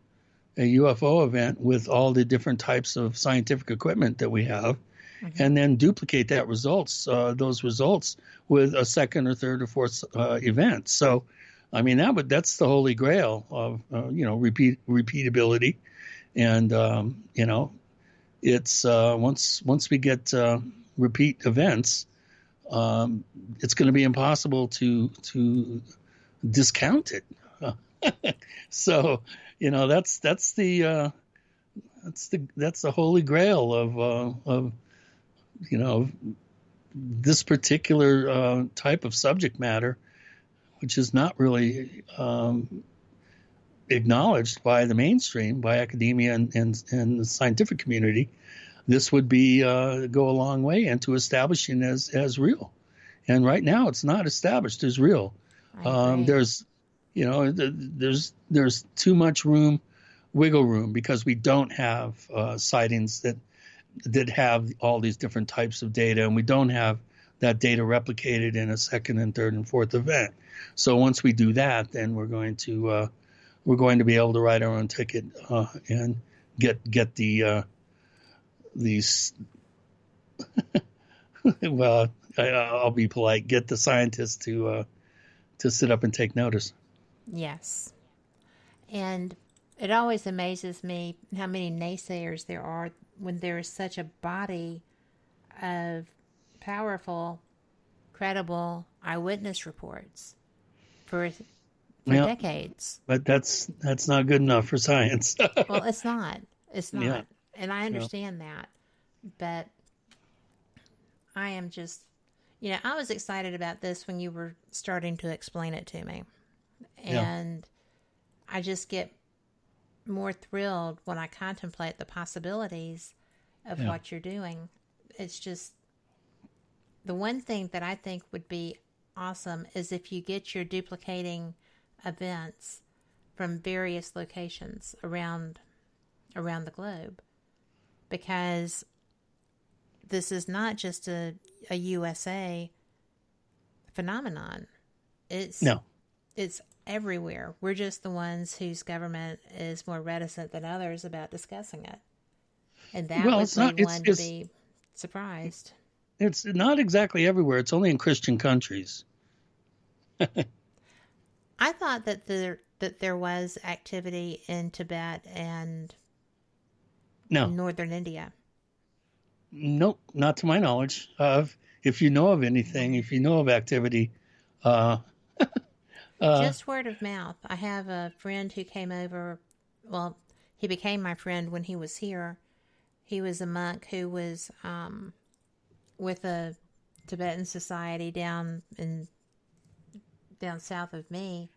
a UFO event with all the different types of scientific equipment that we have, and then duplicate those results with a second or third or fourth event. So, I mean, that's the holy grail of repeatability, and it's once we get repeat events, it's going to be impossible to discount it. So, that's the holy grail of this particular type of subject matter, which is not really acknowledged by the mainstream, by academia and the scientific community, this would be go a long way into establishing as real. And right now, it's not established as real. There's too much wiggle room, because we don't have sightings that have all these different types of data, and we don't have that data replicated in a second and third and fourth event. So once we do that, then we're going to be able to write our own ticket and get these. Well, I'll be polite. Get the scientists to sit up and take notice. Yes, and it always amazes me how many naysayers there are when there is such a body of powerful, credible eyewitness reports for decades. But that's not good enough for science. Well, it's not. It's not. Yeah. And I understand that. But I am just, I was excited about this when you were starting to explain it to me. And I just get more thrilled when I contemplate the possibilities of what you're doing. It's just, the one thing that I think would be awesome is if you get your duplicating events from various locations around the globe, because this is not just a USA phenomenon. It's everywhere. We're just the ones whose government is more reticent than others about discussing it. And that would lead one to be surprised. It's not exactly everywhere. It's only in Christian countries. I thought that there was activity in Tibet and northern India. Nope, not to my knowledge. If you know of anything, if you know of activity, just word of mouth. I have a friend who came over. Well, he became my friend when he was here. He was a monk who was with a Tibetan society down south of me,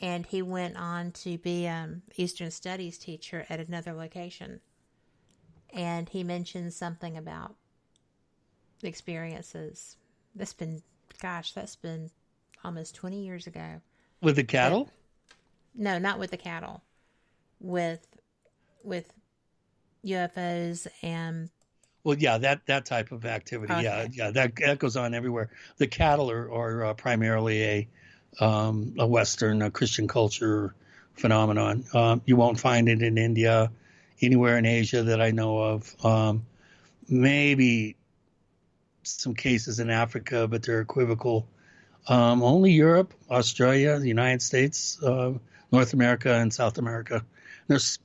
and he went on to be an Eastern Studies teacher at another location. And he mentioned something about experiences. That's been almost 20 years ago. With the cattle? No, not with the cattle. With UFOs and... Well, yeah, that type of activity. Okay. Yeah, that goes on everywhere. The cattle are primarily a Western Christian culture phenomenon. You won't find it in India, anywhere in Asia that I know of. Maybe some cases in Africa, but they're equivocal. Only Europe, Australia, the United States, North America, and South America. There's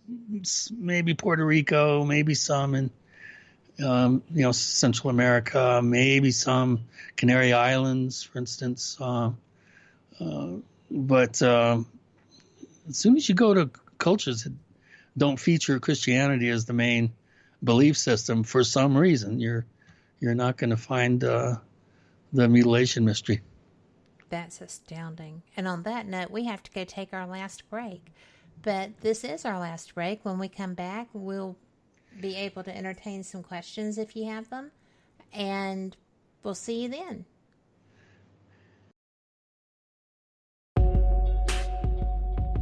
maybe Puerto Rico, maybe some in Central America, maybe some Canary Islands, for instance. But as soon as you go to cultures that don't feature Christianity as the main belief system, for some reason, you're not going to find the mutilation mystery. That's astounding. And on that note, we have to go take our last break. But this is our last break. When we come back, we'll be able to entertain some questions if you have them. And we'll see you then.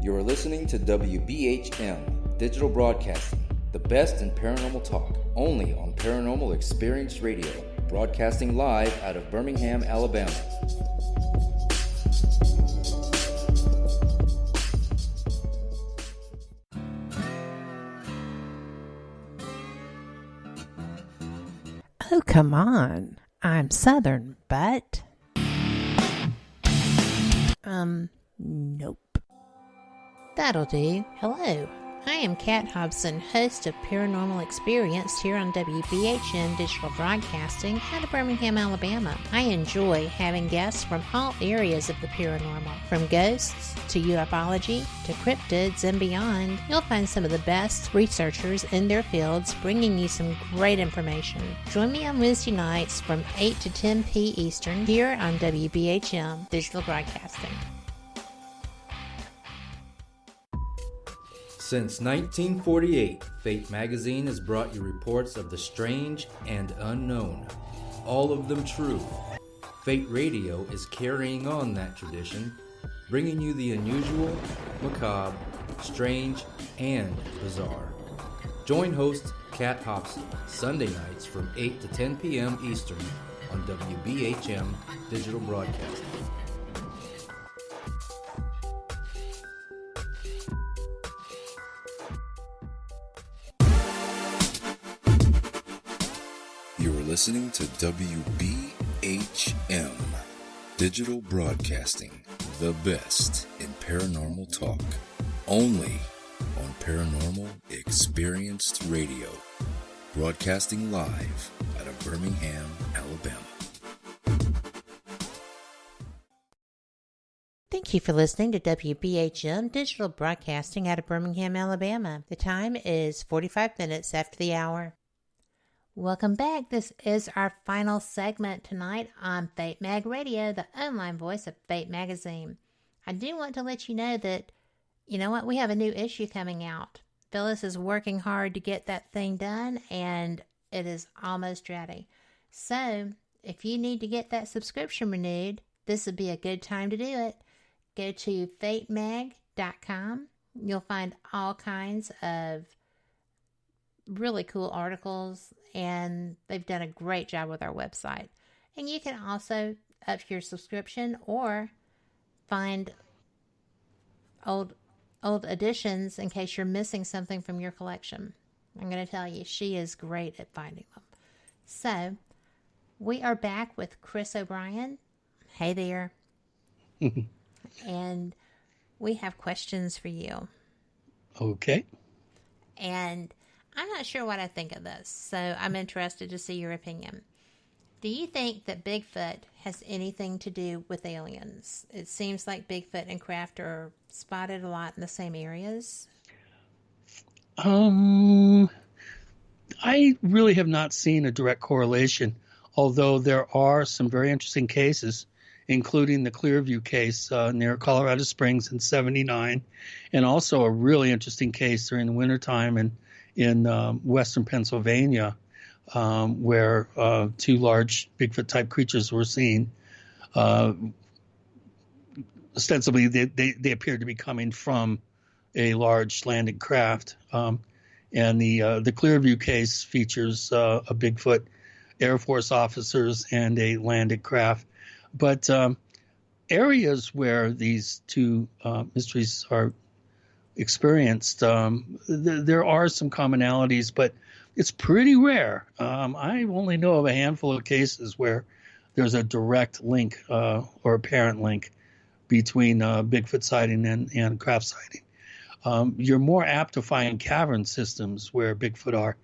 You're listening to WBHM Digital Broadcasting, the best in paranormal talk, only on Paranormal Experience Radio, broadcasting live out of Birmingham, Alabama. Oh, come on. I'm Southern, but... Nope. That'll do. Hello. I am Kat Hobson, host of Paranormal Experience here on WBHM Digital Broadcasting out of Birmingham, Alabama. I enjoy having guests from all areas of the paranormal, from ghosts to ufology to cryptids and beyond. You'll find some of the best researchers in their fields bringing you some great information. Join me on Wednesday nights from 8 to 10 p. Eastern here on WBHM Digital Broadcasting. Since 1948, Fate magazine has brought you reports of the strange and unknown, all of them true. Fate Radio is carrying on that tradition, bringing you the unusual, macabre, strange, and bizarre. Join host Kat Hobson Sunday nights from 8 to 10 p.m. Eastern on WBHM Digital Broadcasting. You're listening to WBHM Digital Broadcasting, the best in paranormal talk, only on Paranormal Experienced Radio, broadcasting live out of Birmingham, Alabama. Thank you for listening to WBHM Digital Broadcasting out of Birmingham, Alabama. The time is 45 minutes after the hour. Welcome back. This is our final segment tonight on Fate Mag Radio, the online voice of Fate Magazine. I do want to let you know that, you know what, we have a new issue coming out. Phyllis is working hard to get that thing done, and it is almost ready. So, if you need to get that subscription renewed, this would be a good time to do it. Go to fatemag.com. You'll find all kinds of really cool articles, and they've done a great job with our website. And you can also up your subscription or find old editions in case you're missing something from your collection. I'm going to tell you, she is great at finding them. So, we are back with Chris O'Brien. Hey there. And we have questions for you. Okay. And I'm not sure what I think of this, so I'm interested to see your opinion. Do you think that Bigfoot has anything to do with aliens? It seems like Bigfoot and craft are spotted a lot in the same areas. I really have not seen a direct correlation, although there are some very interesting cases, including the Clearview case near Colorado Springs in '79, and also a really interesting case during the wintertime in western Pennsylvania, where two large Bigfoot-type creatures were seen. Ostensibly, they appeared to be coming from a large landing craft. And the Clearview case features a Bigfoot, Air Force officers, and a landed craft. But areas where these two mysteries are experienced, there are some commonalities, but it's pretty rare. I only know of a handful of cases where there's a direct link or apparent link between Bigfoot sighting and craft sighting. You're more apt to find cavern systems where Bigfoot are.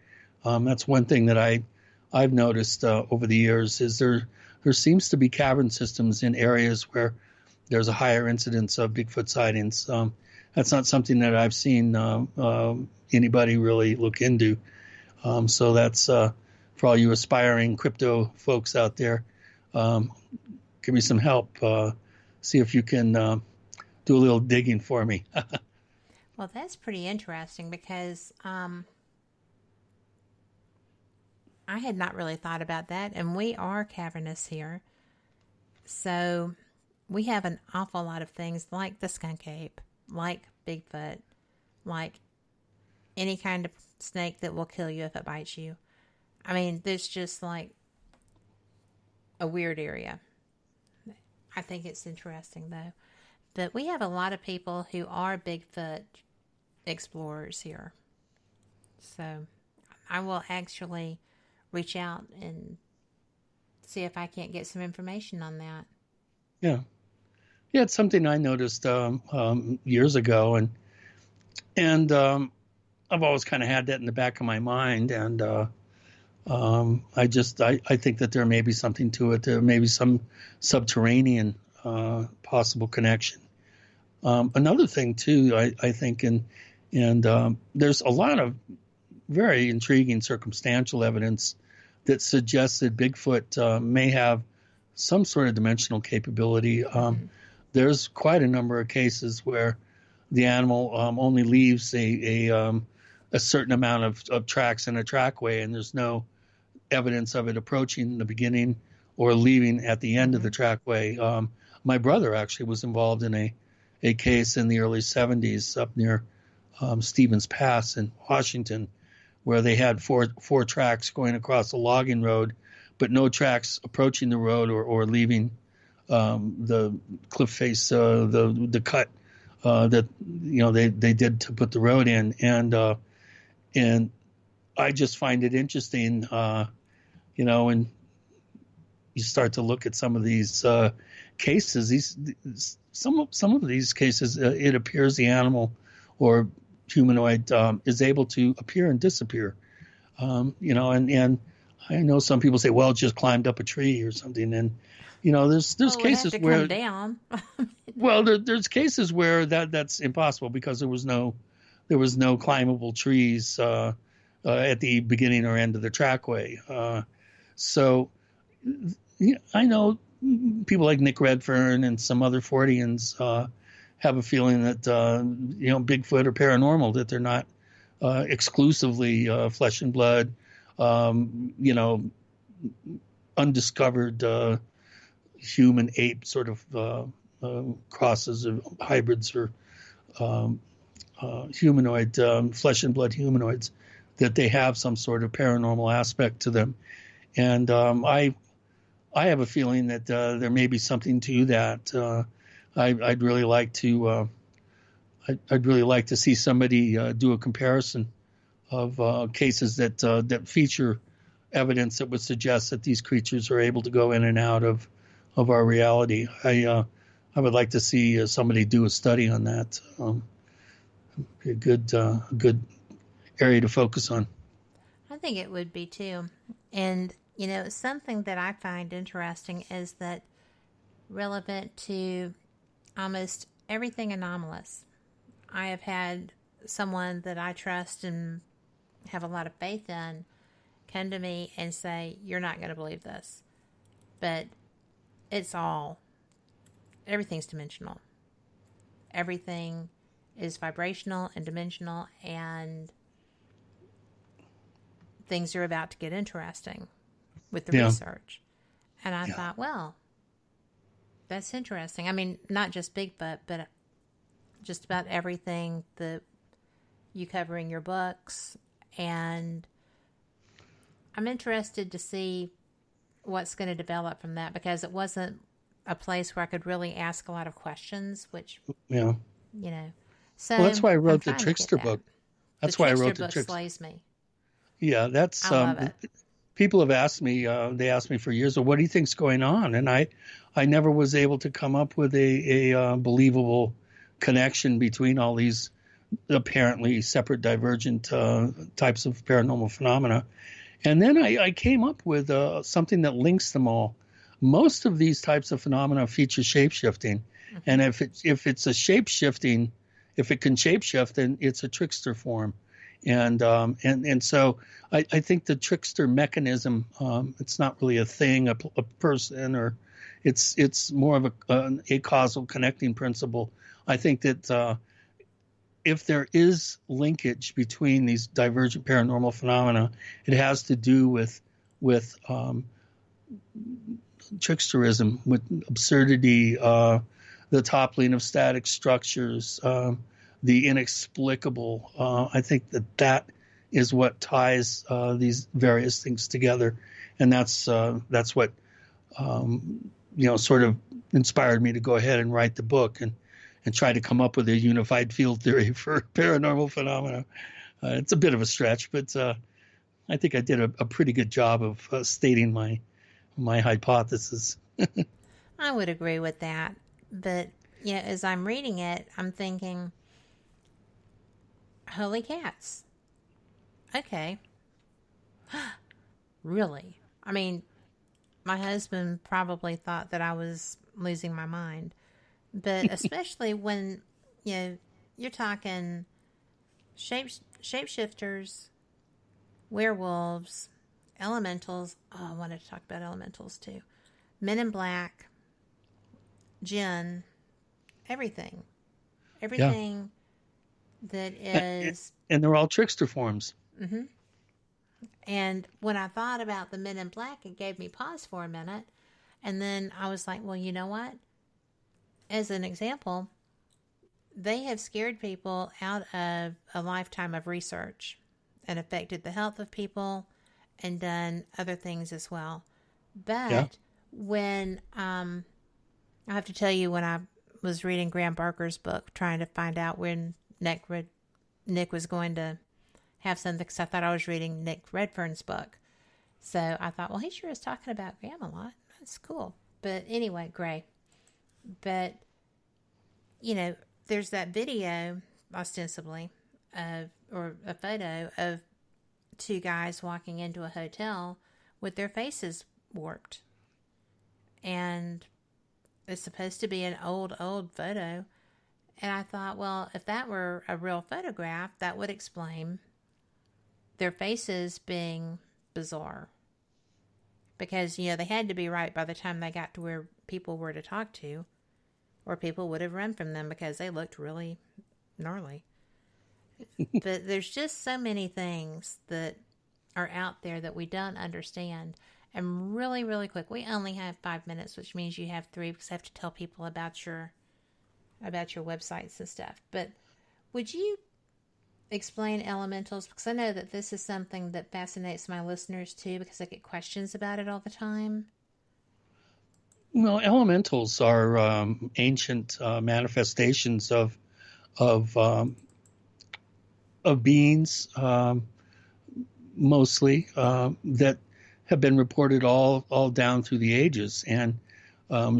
That's one thing that I've noticed over the years is there seems to be cavern systems in areas where there's a higher incidence of Bigfoot sightings. That's not something that I've seen anybody really look into. So that's for all you aspiring crypto folks out there. Give me some help. See if you can do a little digging for me. Well, that's pretty interesting because I had not really thought about that, and we are cavernous here. So we have an awful lot of things like the skunk ape, like Bigfoot, like any kind of snake that will kill you if it bites you. I mean, there's just like a weird area. I think it's interesting though. But we have a lot of people who are Bigfoot explorers here. So I will actually reach out and see if I can't get some information on that. Yeah, it's something I noticed years ago, and I've always kind of had that in the back of my mind, and I think that there may be something to it. There may be some subterranean possible connection. Another thing too, I think, and there's a lot of very intriguing circumstantial evidence that suggests that Bigfoot may have some sort of dimensional capability. There's quite a number of cases where the animal only leaves a certain amount of tracks in a trackway, and there's no evidence of it approaching the beginning or leaving at the end of the trackway. My brother actually was involved in a case in the early 70s up near Stevens Pass in Washington, where they had four tracks going across a logging road, but no tracks approaching the road or leaving the cliff face, the cut that they did to put the road in, and I just find it interesting, when you start to look at some of these cases. Some of these cases, it appears the animal or humanoid is able to appear and disappear. And I know some people say, well, it just climbed up a tree or something, and there's cases where come down. Well, there's cases where that's impossible because there was no climbable trees at the beginning or end of the trackway. So I know people like Nick Redfern and some other Fordians have a feeling that Bigfoot or paranormal, that they're not exclusively flesh and blood, undiscovered human ape sort of crosses or hybrids or humanoid flesh and blood humanoids, that they have some sort of paranormal aspect to them. And I have a feeling that there may be something to that. I'd really like to see somebody do a comparison of cases that feature evidence that would suggest that these creatures are able to go in and out of our reality. I would like to see somebody do a study on that. A good area to focus on. I think it would be too. And something that I find interesting is that relevant to almost everything anomalous, I have had someone that I trust and have a lot of faith in come to me and say, you're not going to believe this, but everything's dimensional. Everything is vibrational and dimensional, and things are about to get interesting with the research. And I thought, well, that's interesting. I mean, not just Bigfoot, but just about everything that you cover in your books. And I'm interested to see what's going to develop from that, because it wasn't a place where I could really ask a lot of questions, which, so well, that's why I wrote the Trickster book. That's why I wrote the Trickster book. Slays me. Yeah, that's I love it. People have asked me. They asked me for years, well, what do you think's going on? And I never was able to come up with a believable connection between all these apparently separate, divergent types of paranormal phenomena. And then I came up with something that links them all. Most of these types of phenomena feature shape-shifting. Mm-hmm. And if it's a shape-shifting, if it can shape-shift, then it's a trickster form. And so I think the trickster mechanism, it's not really a thing, a person, or it's more of a causal connecting principle. I think that if there is linkage between these divergent paranormal phenomena, it has to do with tricksterism, with absurdity, the toppling of static structures, the inexplicable. I think that is what ties these various things together, and that's what sort of inspired me to go ahead and write the book and try to come up with a unified field theory for paranormal phenomena. It's a bit of a stretch, but I think I did a pretty good job of stating my hypothesis. I would agree with that, but as I'm reading it, I'm thinking, holy cats. Okay. Really? I mean, my husband probably thought that I was losing my mind. But especially when, you're talking shapeshifters, werewolves, elementals. Oh, I wanted to talk about elementals too. Men in Black, Jinn, everything. Everything that is... And they're all trickster forms. Mm-hmm. And when I thought about the Men in Black, it gave me pause for a minute. And then I was like, well, you know what? As an example, they have scared people out of a lifetime of research and affected the health of people and done other things as well. But when, I have to tell you, when I was reading Graham Barker's book, trying to find out when Nick was going to have something, because I thought I was reading Nick Redfern's book. So I thought, well, he sure is talking about Graham a lot. That's cool. But anyway, Gray. But, there's that video, ostensibly, or a photo of two guys walking into a hotel with their faces warped. And it's supposed to be an old photo. And I thought, well, if that were a real photograph, that would explain their faces being bizarre. Because, they had to be right by the time they got to where people were to talk to, or people would have run from them because they looked really gnarly. But there's just so many things that are out there that we don't understand. And really, really quick, we only have 5 minutes, which means you have 3, because I have to tell people about your websites and stuff. But would you explain elementals? Because I know that this is something that fascinates my listeners too, because I get questions about it all the time. Well, elementals are ancient manifestations of beings, mostly, that have been reported all down through the ages. And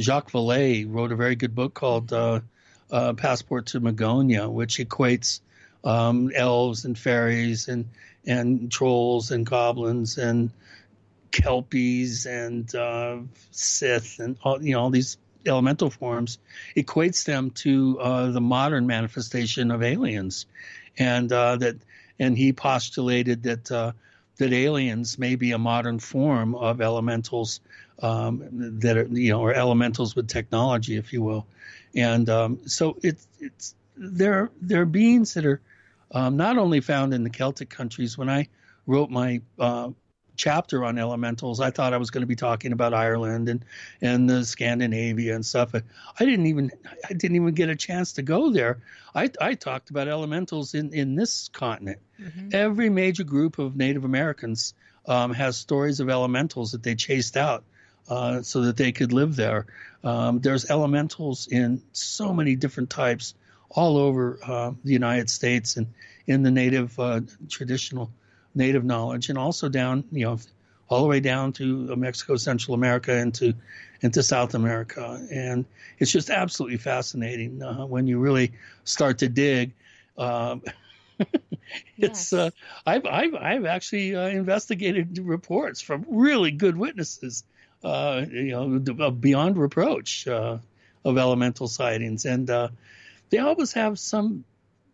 Jacques Vallée wrote a very good book called Passport to Magonia, which equates elves and fairies and trolls and goblins and kelpies and Sith and all these elemental forms, equates them to the modern manifestation of aliens, and he postulated that aliens may be a modern form of elementals that are or elementals with technology, if you will, and so there are beings that are not only found in the Celtic countries. When I wrote my chapter on elementals, I thought I was going to be talking about Ireland and the Scandinavia and stuff. I didn't even get a chance to go there. I talked about elementals in this continent. Mm-hmm. Every major group of Native Americans has stories of elementals that they chased out so that they could live there. There's elementals in so many different types all over the United States and in the native traditional native knowledge, and also down, all the way down to Mexico, Central America, into South America. And it's just absolutely fascinating when you really start to dig. It's I've actually investigated reports from really good witnesses, beyond reproach of elemental sightings, and they always have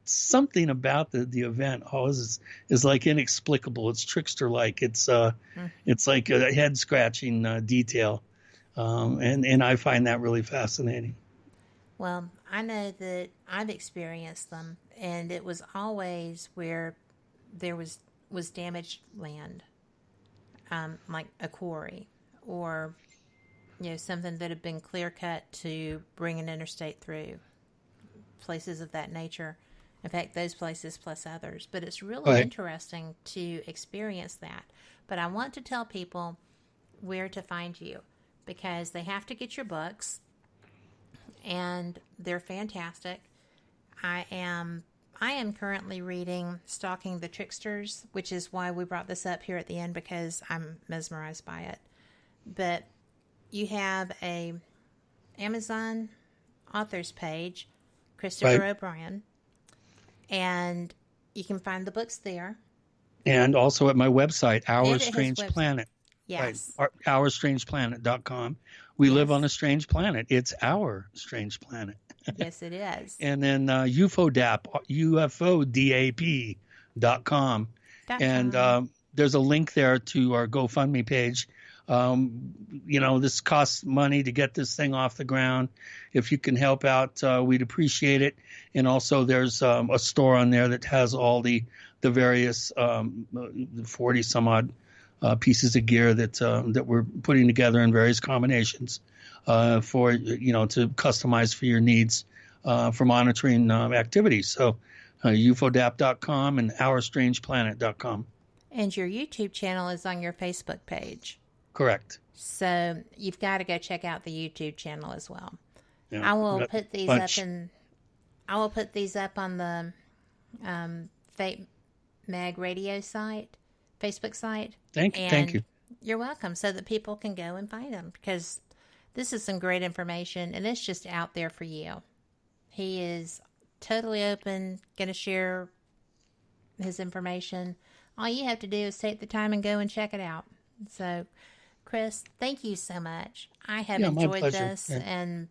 something about the event always is like inexplicable. It's trickster-like. It's like a head-scratching detail, and I find that really fascinating. Well, I know that I've experienced them, and it was always where there was damaged land, like a quarry, or something that had been clear-cut to bring an interstate through, places of that nature. In fact, those places plus others. But it's really interesting to experience that. But I want to tell people where to find you, because they have to get your books, and they're fantastic. I am currently reading Stalking the Tricksters, which is why we brought this up here at the end, because I'm mesmerized by it. But you have a Amazon authors page, Christopher O'Brien. And you can find the books there. And also at my website, Our Strange Planet. Yes. Right, OurStrangePlanet.com. We live on a strange planet. It's our strange planet. Yes, it is. And then UFODAP, UFODAP.com. And there's a link there to our GoFundMe page. This costs money to get this thing off the ground. If you can help out, we'd appreciate it. And also there's a store on there that has all the various 40 some odd pieces of gear that we're putting together in various combinations for to customize for your needs for monitoring activities. So UFODAP.com and OurStrangePlanet.com. And your YouTube channel is on your Facebook page. Correct. So you've got to go check out the YouTube channel as well. Yeah, I will put these up on the Fate Mag Radio site, Facebook site. Thank you. You're welcome, so that people can go and find them, because this is some great information, and it's just out there for you. He is totally open, going to share his information. All you have to do is take the time and go and check it out. So, Chris, thank you so much. I have enjoyed this, and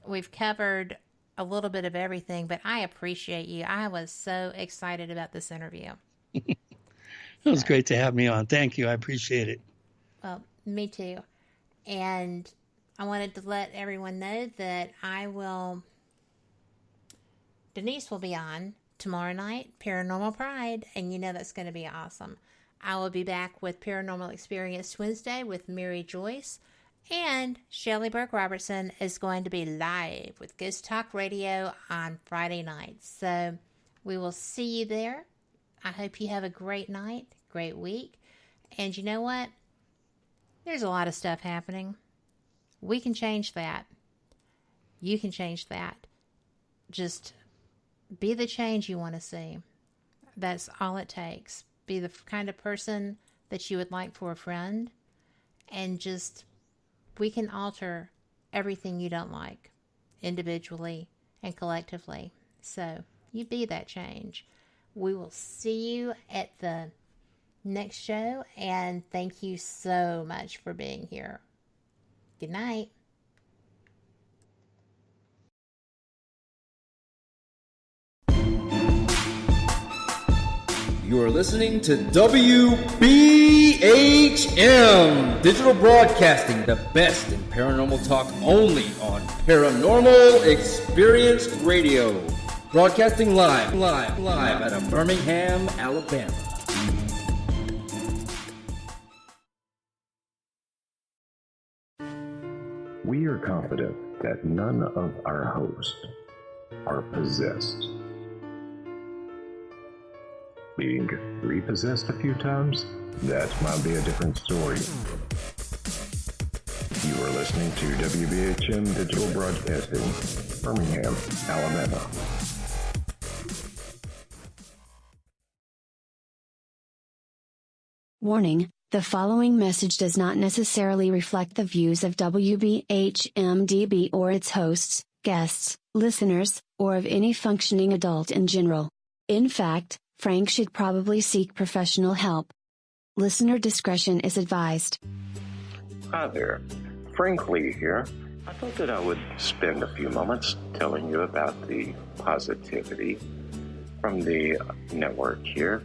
we've covered a little bit of everything, but I appreciate you. I was so excited about this interview. It was great to have me on. Thank you. I appreciate it. Well, me too. And I wanted to let everyone know that Denise will be on tomorrow night, Paranormal Pride, and that's going to be awesome. I will be back with Paranormal Experience Wednesday with Mary Joyce, and Shelley Burke-Robertson is going to be live with Ghost Talk Radio on Friday night. So we will see you there. I hope you have a great night, great week. And you know what? There's a lot of stuff happening. We can change that. You can change that. Just be the change you want to see. That's all it takes. Be the kind of person that you would like for a friend. And we can alter everything you don't like, individually and collectively. So you be that change. We will see you at the next show, and thank you so much for being here. Good night. You are listening to WBHM Digital Broadcasting, the best in paranormal talk, only on Paranormal Experience Radio. Broadcasting live out of Birmingham, Alabama. We are confident that none of our hosts are possessed. Being repossessed a few times, that might be a different story. You are listening to WBHM Digital Broadcasting, Birmingham, Alabama. Warning, the following message does not necessarily reflect the views of WBHM-DB or its hosts, guests, listeners, or of any functioning adult in general. In fact, Frank should probably seek professional help. Listener discretion is advised. Hi there, Frank Lee here. I thought that I would spend a few moments telling you about the positivity from the network here.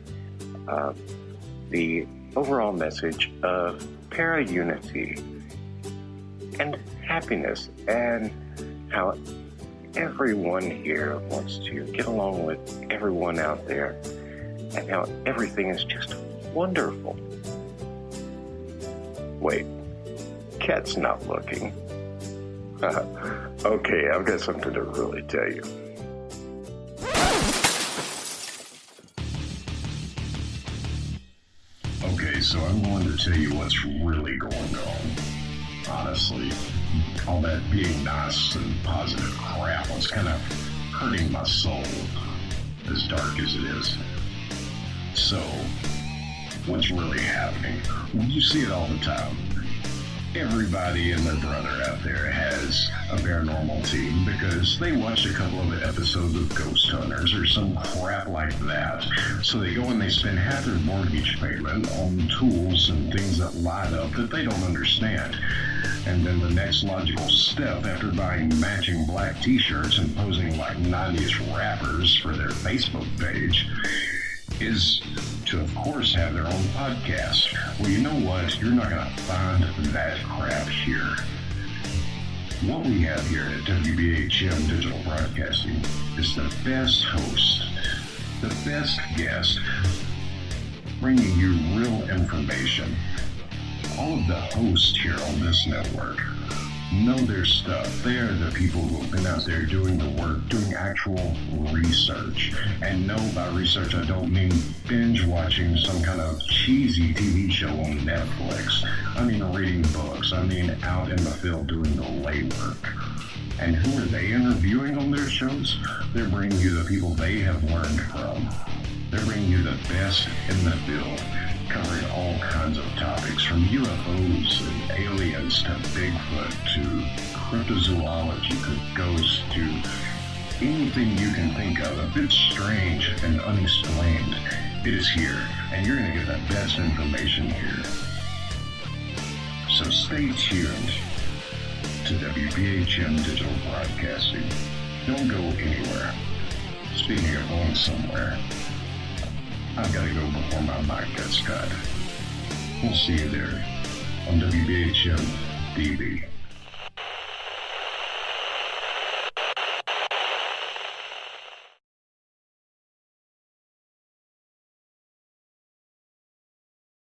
The overall message of para-unity and happiness, and how everyone here wants to get along with everyone out there, and how everything is just wonderful. Wait, Cat's not looking. Okay, I've got something to really tell you. Okay, so I'm going to tell you what's really going on. Honestly, all that being nice and positive crap was kind of hurting my soul, as dark as it is. So, what's really happening? Well, you see it all the time. Everybody and their brother out there has a paranormal team because they watch a couple of episodes of Ghost Hunters or some crap like that. So they go and they spend half their mortgage payment on tools and things that light up that they don't understand. And then the next logical step, after buying matching black t-shirts and posing like 90s rappers for their Facebook page, is to, of course, have their own podcast. Well, you know what? You're not going to find that crap here. What we have here at WBHM Digital Broadcasting is the best host, the best guest, bringing you real information. All of the hosts here on this network know their stuff. They are the people who have been out there doing the work, doing actual research. And no, by research, I don't mean binge watching some kind of cheesy TV show on Netflix. I mean reading books. I mean out in the field doing the legwork. And who are they interviewing on their shows? They're bringing you the people they have learned from. They're bringing you the best in the field, covering all kinds of topics from UFOs and aliens to Bigfoot to cryptozoology to ghosts to anything you can think of a bit strange and unexplained. It is here, and you're going to get the best information here. So stay tuned to WBHM Digital Broadcasting. Don't go anywhere. Speaking of going somewhere, I've got to go before my mic gets cut. We'll see you there on WBHM-DB.